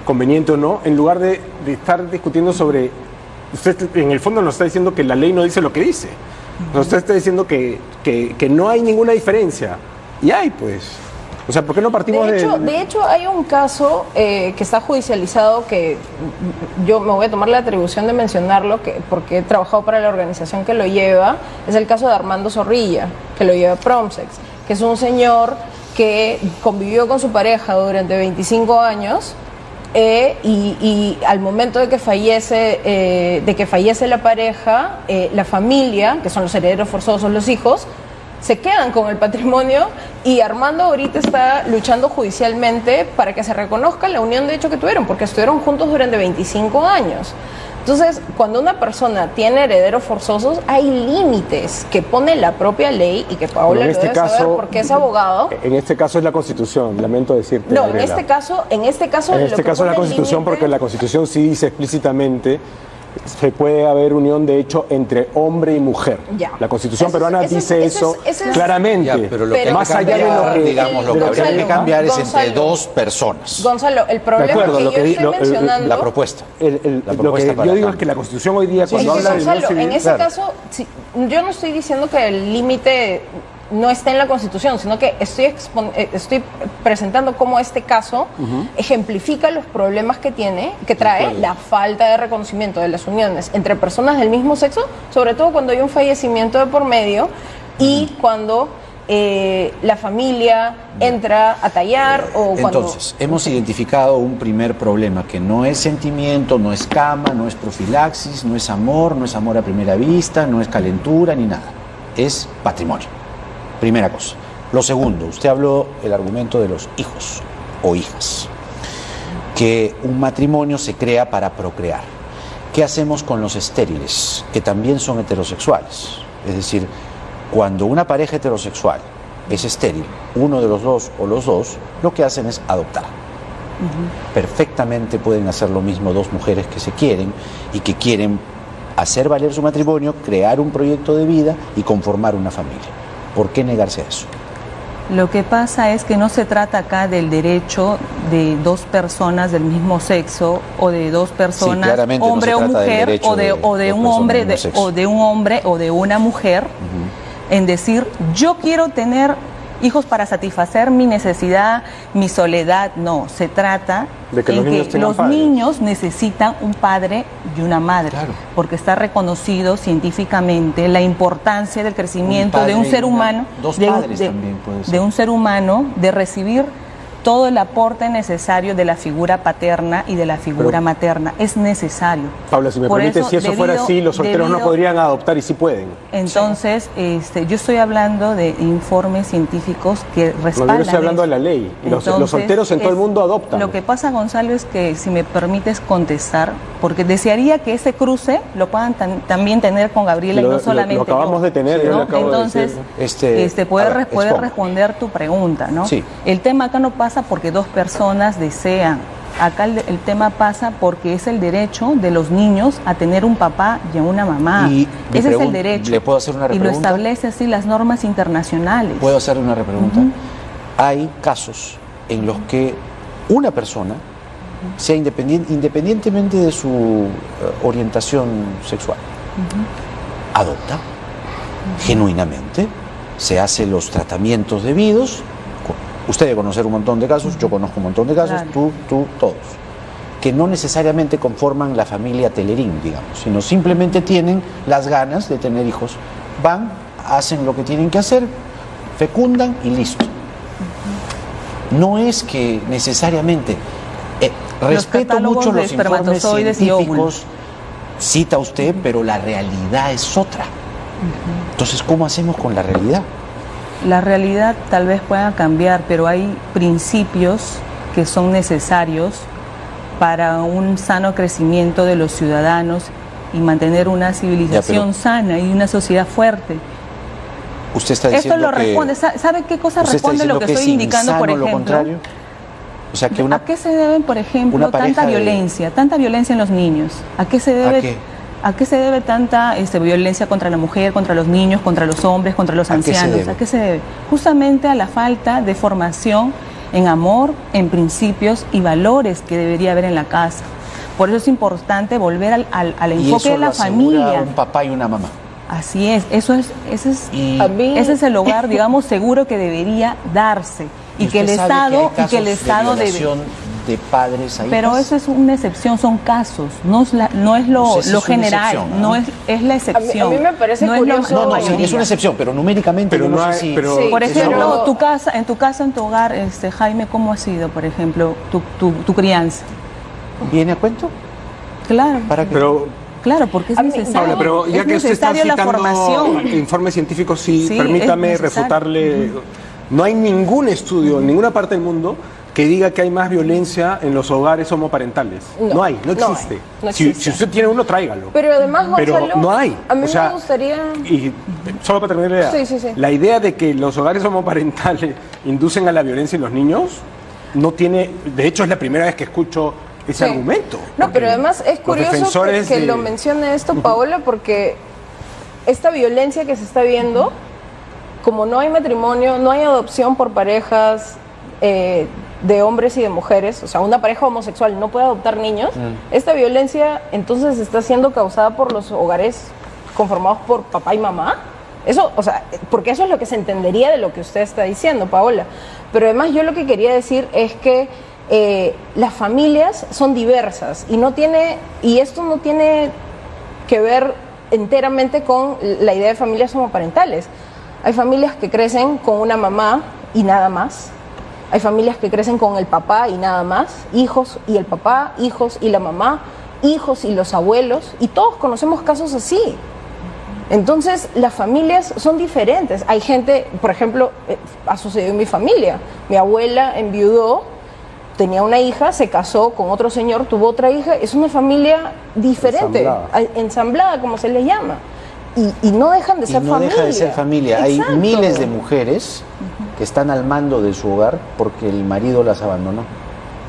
conveniente o no, en lugar de estar discutiendo sobre... Usted en el fondo nos está diciendo que la ley no dice lo que dice. Usted está diciendo que no hay ninguna diferencia. Y hay, pues. O sea, ¿por qué no partimos
De hecho, hay un caso que está judicializado que yo me voy a tomar la atribución de mencionarlo porque he trabajado para la organización que lo lleva. Es el caso de Armando Zorrilla, que lo lleva Promsex, que es un señor que convivió con su pareja durante 25 años y al momento de que fallece la pareja, la familia, que son los herederos forzosos, los hijos, se quedan con el patrimonio y Armando ahorita está luchando judicialmente para que se reconozca la unión de hecho que tuvieron, porque estuvieron juntos durante 25 años. Entonces, cuando una persona tiene herederos forzosos, hay límites que pone la propia ley y que Paola lo debe saber porque es abogado.
En este caso es la Constitución, lamento decirte.
No,
Gabriela.
en este caso
En este caso es la Constitución porque la Constitución sí dice explícitamente se puede haber unión de hecho entre hombre y mujer.
Ya.
La Constitución
Eso es-
peruana
eso es-
dice
eso
eso
es-
claramente.
Ya, pero lo que
Pero-
más
hay que
allá de lo
cambiar,
que
digamos, lo que habría que
Gonzalo,
cambiar es entre
Gonzalo.
dos personas.
Gonzalo, el
De
problema
acuerdo,
que
lo
yo
que di-
estoy
lo-
mencionando...
La propuesta.
Lo
La
que
propuesta para
yo digo es
cambio.
que la Constitución hoy día
Sí,
cuando
sí,
habla de
Gonzalo,
unión civil,
en ese
claro.
caso, yo no estoy diciendo que el límite no está en la Constitución, sino que estoy presentando cómo este caso ejemplifica los problemas que trae la falta de reconocimiento de las uniones entre personas del mismo sexo, sobre todo cuando hay un fallecimiento de por medio y cuando la familia entra a tallar o cuando...
Entonces, hemos identificado un primer problema que no es sentimiento, no es cama, no es profilaxis, no es amor a primera vista, no es calentura ni nada. Es patrimonio. Primera cosa. Lo segundo, usted habló el argumento de los hijos o hijas, que un matrimonio se crea para procrear. ¿Qué hacemos con los estériles, que también son heterosexuales? Es decir, cuando una pareja heterosexual es estéril, uno de los dos o los dos, lo que hacen es adoptar. Perfectamente pueden hacer lo mismo dos mujeres que se quieren y que quieren hacer valer su matrimonio, crear un proyecto de vida y conformar una familia. ¿Por qué negarse a eso?
Lo que pasa es que no se trata acá del derecho de dos personas del mismo sexo o de dos personas,
claramente no
hombre
se
o
trata del
mujer,
derecho
o de
de
un
dos
hombre,
personas del mismo sexo.
o de un hombre o de una mujer, en decir, yo quiero tener hijos para satisfacer mi necesidad, mi soledad. No, se trata
De que
en
los niños
que
tengan
los
padres.
niños necesitan un padre y una madre,
Claro.
porque está reconocido científicamente la importancia del crecimiento
Un
de un
padre
ser
y una-
humano,
dos
de,
padres
de-
también puede ser.
de un ser humano, de recibir todo el aporte necesario de la figura paterna y de la figura
Pero-
materna. Es necesario.
Pablo, si me
Por
permite, si eso fuera
debido-
así, los solteros no
debido-
podrían adoptar y sí pueden.
Entonces, yo estoy hablando de informes científicos que
No,
respaldan.
yo no estoy hablando de la
eso.
ley. Y los
Entonces,
solteros en todo el mundo adoptan.
Lo que pasa, Gonzalo, es que si me permites contestar, porque desearía que ese cruce lo puedan también tener con Gabriela y no solamente
lo acabamos
yo,
de tener, yo
¿no?
le acabo de
Entonces,
decir.
poder
a ver,
poder
exponga.
responder tu pregunta, ¿no?
Sí.
El tema acá no pasa porque dos personas desean. Acá el tema pasa porque es el derecho de los niños a tener un papá y a una mamá.
Y mi
Ese es el
pregunta,
derecho.
¿le puedo hacer una
Y lo
repregunta?
establece así las normas internacionales.
Puedo hacerle una repregunta. Hay casos en los que una persona, sea independientemente de su orientación sexual, adopta genuinamente, se hace los tratamientos debidos. Usted debe conocer un montón de casos, yo conozco un montón de casos,
Claro.
tú, todos, que no necesariamente conforman la familia Telerín, digamos, sino simplemente tienen las ganas de tener hijos. Van, hacen lo que tienen que hacer, fecundan y listo. No es que necesariamente, respeto
catálogos
mucho
de
los informes
espermatozoides y óvulos.
científicos, cita usted, pero la realidad es otra. Entonces, ¿cómo hacemos con la realidad?
La realidad tal vez pueda cambiar, pero hay principios que son necesarios para un sano crecimiento de los ciudadanos y mantener una civilización sana y una sociedad fuerte.
Usted está
Esto
diciendo
lo responde, ¿sabe qué cosa
usted está
responde lo
diciendo
que
que
estoy
es
indicando, por
insano lo
ejemplo?
contrario. O sea, que una...
¿A qué se debe, por ejemplo,
una pareja
tanta violencia en los niños? ¿A qué se debe?
¿A qué?
¿A qué se debe tanta violencia contra la mujer, contra los niños, contra los hombres, contra los
¿A qué se
ancianos?
debe?
¿A qué se debe? Justamente a la falta de formación en amor, en principios y valores que debería haber en la casa. Por eso es importante volver al
Y
enfoque
eso
de la
lo asegura
familia.
un papá y una mamá.
Así es,
Y
A mí-
ese es el hogar, digamos, seguro que debería darse y que el
usted sabe
Estado
hay casos
de
violación de padres a
Pero
hijas.
eso es una excepción, son casos, no es
Pues
lo
esa es una
general,
excepción, ¿no?
no es la excepción.
A mí me parece
no es lo-
curioso-
No, no,
la
sí,
mayoría.
es una excepción, pero numéricamente
Pero
yo no
no
sé
hay-
si...
pero-
Sí,
Por
Eso
ejemplo,
pero-
en tu hogar, Jaime, ¿cómo ha sido, por ejemplo, tu crianza?
¿Viene a cuento?
Claro,
¿Para qué?
Pero,
claro, porque es
A mí-
necesario.
Paula, pero ya
es
que usted está
necesario la
citando
formación.
informes científicos, sí,
Sí,
permítame
es necesario.
refutarle. No hay ningún estudio en ninguna parte del mundo que diga que hay más violencia en los hogares homoparentales. No hay, no
no hay,
existe.
no
Si
existe.
usted tiene uno, tráigalo.
Pero además,
Pero
Gonzalo,
no hay.
a mí
O sea,
me gustaría...
Y solo para terminar la idea,
Sí, sí, sí.
la idea de que los hogares homoparentales inducen a la violencia en los niños no tiene, de hecho es la primera vez que escucho ese
Sí.
argumento.
No,
porque
pero además es
los
curioso
defensores
que
de-
lo mencione esto, Paola, porque esta violencia que se está viendo, como no hay matrimonio, no hay adopción por parejas de hombres y de mujeres, o sea, una pareja homosexual no puede adoptar niños, esta violencia entonces está siendo causada por los hogares conformados por papá y mamá. Eso, o sea, porque eso es lo que se entendería de lo que usted está diciendo, Paola. Pero además yo lo que quería decir es que las familias son diversas y esto no tiene que ver enteramente con la idea de familias homoparentales. Hay familias que crecen con una mamá y nada más. Hay familias que crecen con el papá y nada más, hijos y el papá, hijos y la mamá, hijos y los abuelos, y todos conocemos casos así. Entonces, las familias son diferentes. Hay gente, por ejemplo, ha sucedido en mi familia. Mi abuela enviudó, tenía una hija, se casó con otro señor, tuvo otra hija. Es una familia diferente, ensamblada como se le llama. Y no dejan de ser
no
familia.
deja de ser familia. Hay
Exacto.
miles de mujeres que están al mando de su hogar porque el marido las abandonó.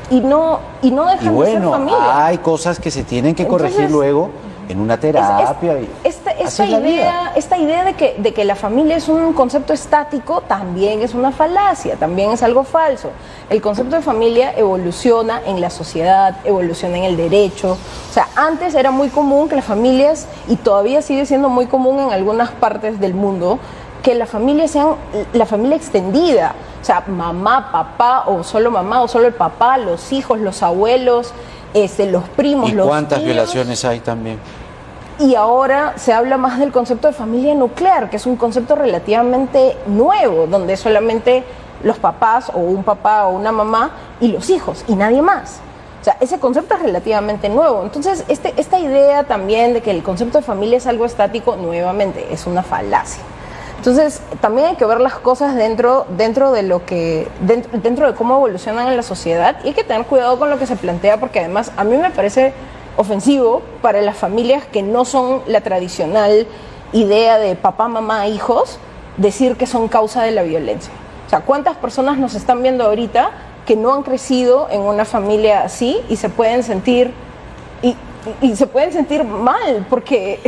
Y no
Y
dejan de ser
bueno,
familia.
hay cosas que se tienen que corregir
Entonces,
luego en una terapia. Así es la vida.
Esta idea de que la familia es un concepto estático también es una falacia, también es algo falso. El concepto de familia evoluciona en la sociedad, evoluciona en el derecho. O sea, antes era muy común que las familias, y todavía sigue siendo muy común en algunas partes del mundo, que las familias sean la familia extendida. O sea, mamá, papá, o solo el papá, los hijos, los abuelos, los primos,
¿Y
los
cuántas
tíos.
violaciones hay también?
Y ahora se habla más del concepto de familia nuclear, que es un concepto relativamente nuevo, donde solamente los papás o un papá o una mamá y los hijos y nadie más. O sea, ese concepto es relativamente nuevo. Entonces, esta idea también de que el concepto de familia es algo estático, nuevamente, es una falacia. Entonces, también hay que ver las cosas dentro de cómo evolucionan en la sociedad, y hay que tener cuidado con lo que se plantea, porque además a mí me parece ofensivo para las familias que no son la tradicional idea de papá, mamá, hijos, decir que son causa de la violencia. O sea, ¿cuántas personas nos están viendo ahorita que no han crecido en una familia así y se pueden sentir y se pueden sentir mal porque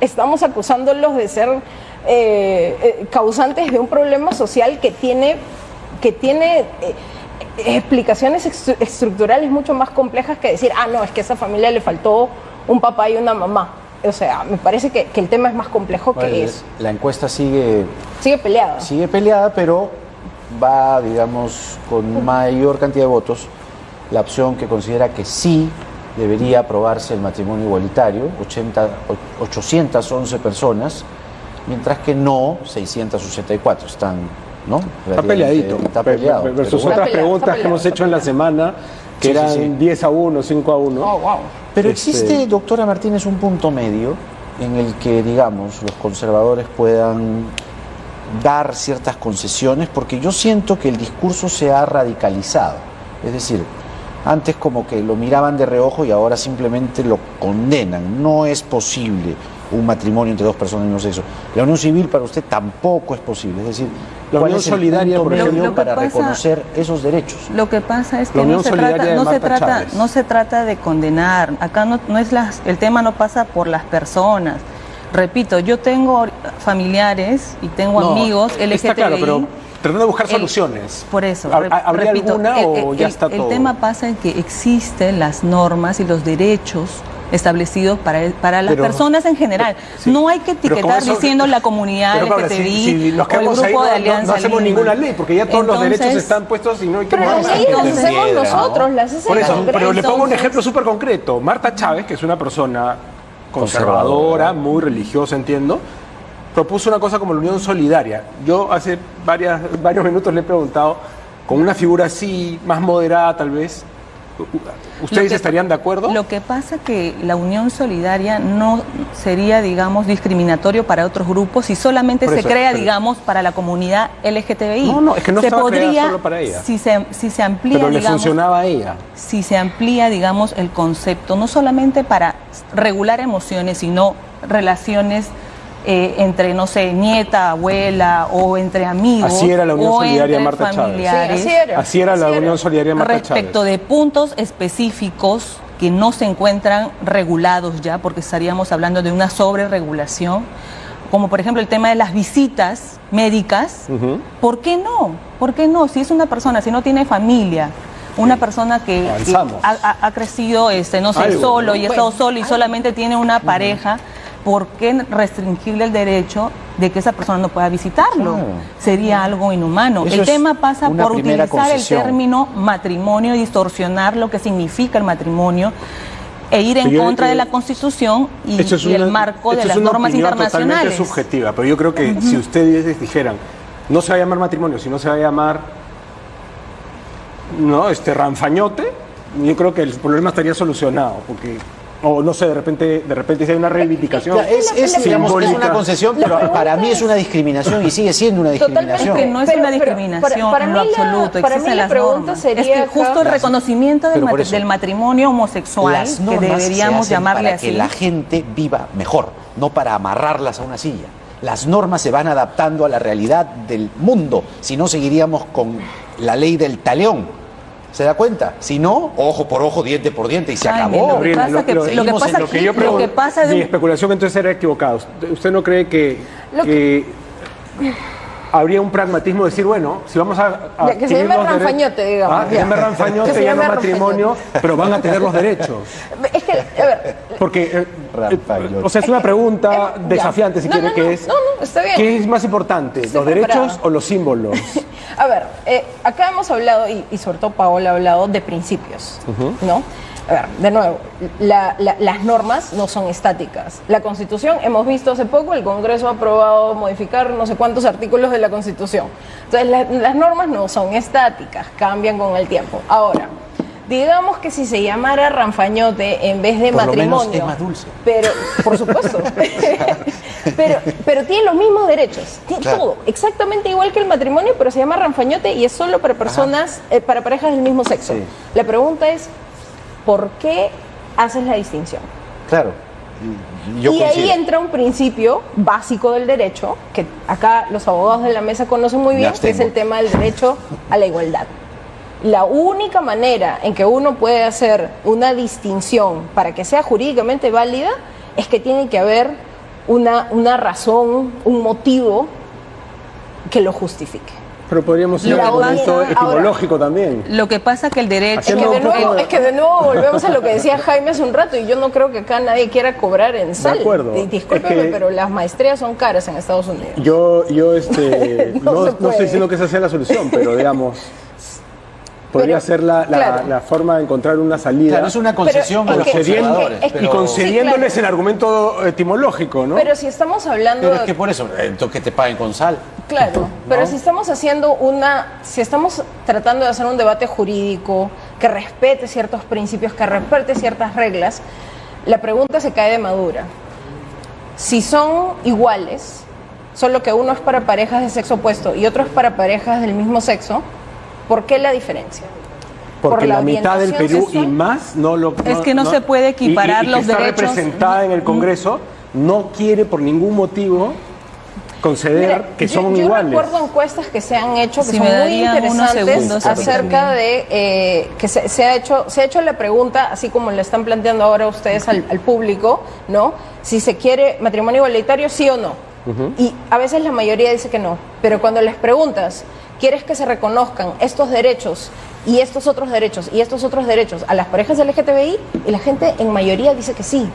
estamos acusándolos de ser causantes de un problema social que tiene explicaciones estructurales mucho más complejas que decir, no, es que a esa familia le faltó un papá y una mamá? O sea, me parece que el tema es más complejo que eso.
La encuesta sigue
Sigue peleada.
pero va, digamos, con mayor cantidad de votos la opción que considera que sí debería aprobarse el matrimonio igualitario, 811 personas, mientras que no, 684. Están, ¿no?
Está peleadito.
Está peleado.
Versus
pero
otras
Está
preguntas
peleado,
que hemos hecho en la semana, que
Sí, sí,
eran
sí.
10-1, 5-1.
Oh, wow.
Pero
Este-
existe, doctora Martínez, un punto medio en el que, digamos, los conservadores puedan dar ciertas concesiones, porque yo siento que el discurso se ha radicalizado. Es decir, antes como que lo miraban de reojo y ahora simplemente lo condenan. No es posible un matrimonio entre dos personas del mismo sexo. La unión civil para usted tampoco es posible. Es decir,
La
¿cuál
unión
es el
solidaria,
punto
por
medio
ejemplo,
para
lo que pasa-
reconocer esos derechos?
Lo que pasa es
La
que
Unión
no se
Solidaria
trata,
de
no se
Marta
trata,
Chávez.
no se trata de condenar. Acá no es el tema no pasa por las personas. Repito, yo tengo familiares y tengo amigos LGTBI.
Está claro, pero tratando de buscar
El-
soluciones.
Por eso,
¿Habría
repito,
alguna o ya está todo?
El tema pasa en que existen las normas y los derechos establecidos para las
Pero-
personas en general.
Sí.
No hay que
Pero con
etiquetar
eso-
diciendo la comunidad
Pero, Paula,
LGTBI
si nos
o el
quedamos ahí,
grupo de
no
Alianza
hacemos
Lima.
ninguna ley, porque ya todos los derechos
Entonces,
están puestos y no hay que
Pero las
moverse.
leyes las
de
hacemos
piedra, ¿no?
nosotros, las hace
Por
el
eso,
Congreso.
pero le pongo un
Entonces-
ejemplo súper concreto. Marta Chávez, que es una persona conservadora, muy religiosa, entiendo, propuso una cosa como la unión solidaria. Yo hace varios minutos le he preguntado, con una figura así, más moderada tal vez, ¿ustedes
Lo que-
estarían de acuerdo?
Lo que pasa que la unión solidaria no sería, digamos, discriminatorio para otros grupos si solamente
Por
se
eso,
crea,
pero-
digamos, para la comunidad LGTBI.
No, es que no
se
estaba creada
podría,
solo para ella.
si se amplía,
Pero le
digamos,
funcionaba a ella.
si se amplía, digamos, el concepto, no solamente para regular emociones, sino relaciones entre, no sé, nieta, abuela, o entre amigos,
Así era la Unión
o
Solidaria
entre
Marta Chávez.
familiares.
Sí, así era.
Así era la Unión Solidaria Marta
Respecto
Chávez.
de puntos específicos que no se encuentran regulados ya, porque estaríamos hablando de una sobreregulación, como por ejemplo el tema de las visitas médicas.
Ujú.
¿Por qué no? ¿Por qué no? Si es una persona, si no tiene familia, una persona que
Avanzamos.
ha crecido, no sé,
Algo,
solo
¿no?
y ha estado solo y solamente tiene una pareja, ¿por qué restringirle el derecho de que esa persona no pueda visitarlo?
Claro.
Sería algo inhumano.
Eso
El
es
tema pasa
una
por
primera
utilizar
concesión.
el término matrimonio, distorsionar lo que significa el matrimonio e ir en
Pero yo-
contra de la Constitución y
Eso es
el
una-
marco de
esto es
las
una
normas
opinión
internacionales.
totalmente subjetiva, pero yo creo que si ustedes dijeran, no se va a llamar matrimonio, sino se va a llamar ranfañote, yo creo que el problema estaría solucionado, porque o no sé, de repente si hay una reivindicación
Ya, digamos, es
simbólica.
una concesión,
La
pero
pregunta
para mí es una discriminación y sigue siendo una discriminación.
Que no es una discriminación
para
en lo
mí la-
absoluto,
para
existen
mí la
las
pregunta
normas.
sería
Es que
acá-
justo el reconocimiento
Pero por eso,
del matrimonio homosexual,
Las
que
normas
deberíamos
se hacen
llamarle
para
así,
que la gente viva mejor, no para amarrarlas a una silla. Las normas se van adaptando a la realidad del mundo, si no seguiríamos con la ley del talión. ¿Se da cuenta? Si no, ojo por ojo, diente por diente y se
Jaime,
acabó.
lo que
Gabriela,
pasa que- lo que
seguimos
pasa
en lo
aquí-
que yo
lo que pasa de
mi
un-
especulación entonces era equivocada. ¿Usted no cree que
Lo
habría un pragmatismo de decir, bueno, si vamos a
Ya, que se
adquirir
llame
los derechos-
ranfañote, digamos,
Ah, que se
ya.
llame
Que
ranfañote,
se
ya no
llame
matrimonio, pero van a tener los derechos.
Es que, a ver,
Porque,
Ranfañote.
o sea, es una pregunta
ya.
desafiante, si
No,
quiere,
no,
que
no,
es,
no, está bien.
¿qué es más importante,
Estoy
los derechos
preparada.
o los símbolos?
A ver, acá hemos hablado, y sobre todo Paola ha hablado de principios, ¿no? A ver, de nuevo, las normas no son estáticas. La Constitución, hemos visto hace poco, el Congreso ha aprobado modificar no sé cuántos artículos de la Constitución. Entonces, las normas no son estáticas, cambian con el tiempo. Ahora, digamos que si se llamara ranfañote en vez de
Por lo menos
matrimonio.
es más dulce.
Pero, por supuesto. pero tiene los mismos derechos. Tiene
Claro.
todo. Exactamente igual que el matrimonio, pero se llama ranfañote y es solo para personas, para parejas del mismo sexo.
Sí.
La pregunta es, ¿por qué haces la distinción?
Claro. Yo
y ahí
coincido.
entra un principio básico del derecho, que acá los abogados de la mesa conocen muy
Me
bien, que es
abstengo.
el tema del derecho a la igualdad. La única manera en que uno puede hacer una distinción para que sea jurídicamente válida es que tiene que haber una razón, un motivo que lo justifique.
Pero podríamos ir
Lo
a un
que
argumento
pasa-
etimológico también.
Lo que pasa que el derecho...
Es que,
Haciendo
de
un poco
nuevo,
de-
es que de nuevo volvemos a lo que decía Jaime hace un rato y yo no creo que acá nadie quiera cobrar en sal.
acuerdo.
Discúlpeme,
Es que-
pero las maestrías son caras en Estados Unidos.
Yo
No
no
se
estoy
puede.
diciendo que esa sea la solución, pero digamos, podría
Pero,
ser la
claro.
forma de encontrar una salida.
Claro, es una concesión
Pero
a los
es que-
conservadores.
es que-
Y
pero-
concediéndoles
Sí, claro.
el argumento etimológico, ¿no?
Pero si estamos hablando...
pero es que por eso, entonces que te paguen con sal.
Claro, pero
¿no?
si estamos si estamos tratando de hacer un debate jurídico que respete ciertos principios, que respete ciertas reglas, la pregunta se cae de madura. Si son iguales, solo que uno es para parejas de sexo opuesto y otro es para parejas del mismo sexo, ¿por qué la diferencia?
Porque
por la
la mitad del
orientación
Perú y
sexual.
más no lo...
Es que no se puede equiparar
y que
los
está
derechos.
representada en el Congreso, no quiere por ningún motivo conceder
Mira,
que son
yo
iguales.
recuerdo encuestas que se han hecho que
Si
son
me
muy
darían unos
interesantes
segundos
acerca
también.
de que se ha hecho la pregunta, así como le están planteando ahora ustedes al público, ¿no? Si se quiere matrimonio igualitario, sí o no. Y a veces la mayoría dice que no, pero cuando les preguntas, ¿quieres que se reconozcan estos derechos y estos otros derechos y estos otros derechos a las parejas LGTBI? Y la gente en mayoría dice que sí.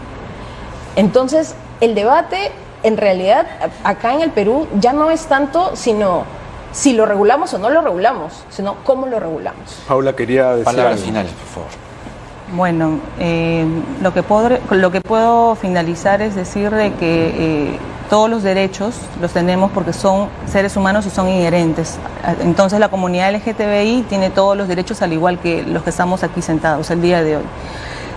Entonces, el debate en realidad acá en el Perú ya no es tanto sino si lo regulamos o no lo regulamos, sino cómo lo regulamos.
Paula quería decir
Palabras
algo.
finales, por favor.
Bueno, lo que puedo finalizar es decir de que todos los derechos los tenemos porque son seres humanos y son inherentes. Entonces la comunidad LGTBI tiene todos los derechos al igual que los que estamos aquí sentados el día de hoy.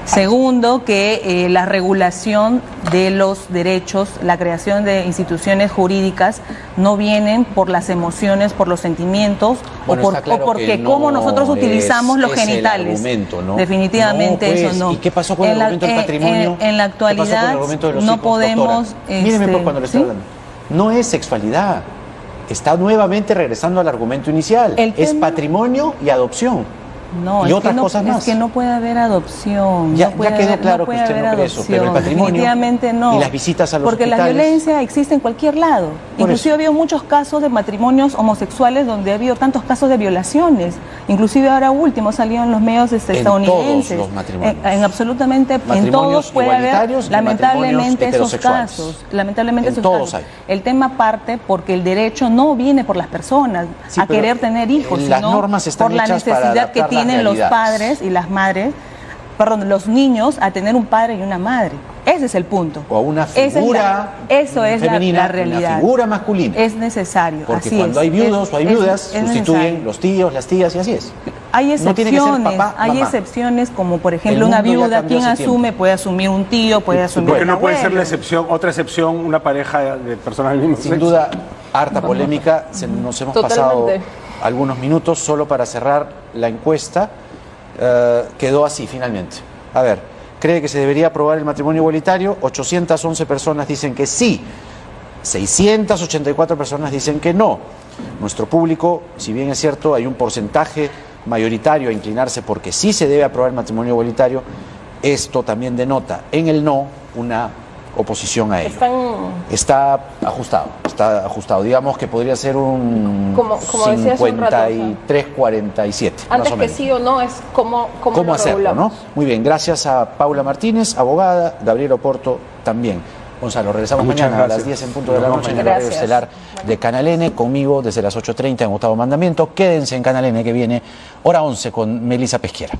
Segundo, que la regulación de los derechos, la creación de instituciones jurídicas no vienen por las emociones, por los sentimientos
Bueno, está claro
o porque
que no
cómo nosotros utilizamos los
es el
genitales.
argumento, ¿no?
Definitivamente
No, pues,
eso no.
¿y qué pasó con el argumento del patrimonio?
En la
¿Qué pasó con el
actualidad
argumento de los
no
hijos,
podemos...
doctora? Míreme por cuando le estoy
¿sí?
hablando. No es sexualidad. Está nuevamente regresando al argumento inicial.
El
Es
tema-
patrimonio y adopción.
No,
y
es
otras
que no,
cosas más.
Es que no puede haber adopción.
Ya
no puede
quedó
haber,
claro
no
que
puede
usted no
haber
cree eso, pero el
adopción.
patrimonio
Definitivamente no.
y las visitas a los
Porque la
hospitales.
violencia existe en cualquier lado.
Por
Inclusive
eso.
ha habido muchos casos de matrimonios homosexuales donde ha habido tantos casos de violaciones. Inclusive ahora último salió en los medios estadounidenses.
todos los matrimonios.
En absolutamente, en
Matrimonios
todos puede haber
igualitarios y
lamentablemente
matrimonios
esos
heterosexuales.
casos. Lamentablemente
En
esos
todos
casos.
hay.
El tema parte porque el derecho no viene por las personas
Sí,
a
pero
querer tener hijos,
las
sino
normas están
por la
hechas para
necesidad que
adaptar las
tienen los
realidades.
padres y las madres, perdón, los niños a tener un padre y una madre. Ese es el punto.
O a una
Esa
figura
eso es
femenina,
la realidad.
una figura masculina.
Es necesario.
Porque
así
cuando
es.
hay viudos o hay viudas,
es
sustituyen
necesario.
los tíos, las tías y así es.
Hay
No tiene que ser
excepciones,
papá,
hay
mamá.
excepciones como por
El
ejemplo una
mundo ya
viuda,
cambió
quien
hace
asume,
tiempo.
puede asumir un tío, puede asumir
Porque
un
no puede ser
abuelo.
la excepción, otra excepción, una pareja de personas del mismo
Sin
sexo.
duda, harta polémica. Nos hemos pasado
Totalmente.
algunos minutos solo para cerrar la encuesta. Quedó así finalmente. A ver, ¿cree que se debería aprobar el matrimonio igualitario? 811 personas dicen que sí. 684 personas dicen que no. Nuestro público, si bien es cierto, hay un porcentaje mayoritario a inclinarse porque sí se debe aprobar el matrimonio igualitario, esto también denota en el no una oposición a ello. Está ajustado. Digamos que podría ser un
Como decía hace un rato, o sea,
53-47. más
Antes
o
que
menos.
sí o no es cómo lo
hacerlo,
regulamos.
¿no? Muy bien, gracias a Paula Martínez, abogada, Gabriel Oporto también. Gonzalo, regresamos
Muchas
mañana a
gracias.
las 10 en punto de la
Nos
noche
vemos
en el horario
mañana.
estelar de Canal N, conmigo desde las 8:30 en Octavo Mandamiento. Quédense en Canal N que viene hora 11 con Melissa Pesquiera.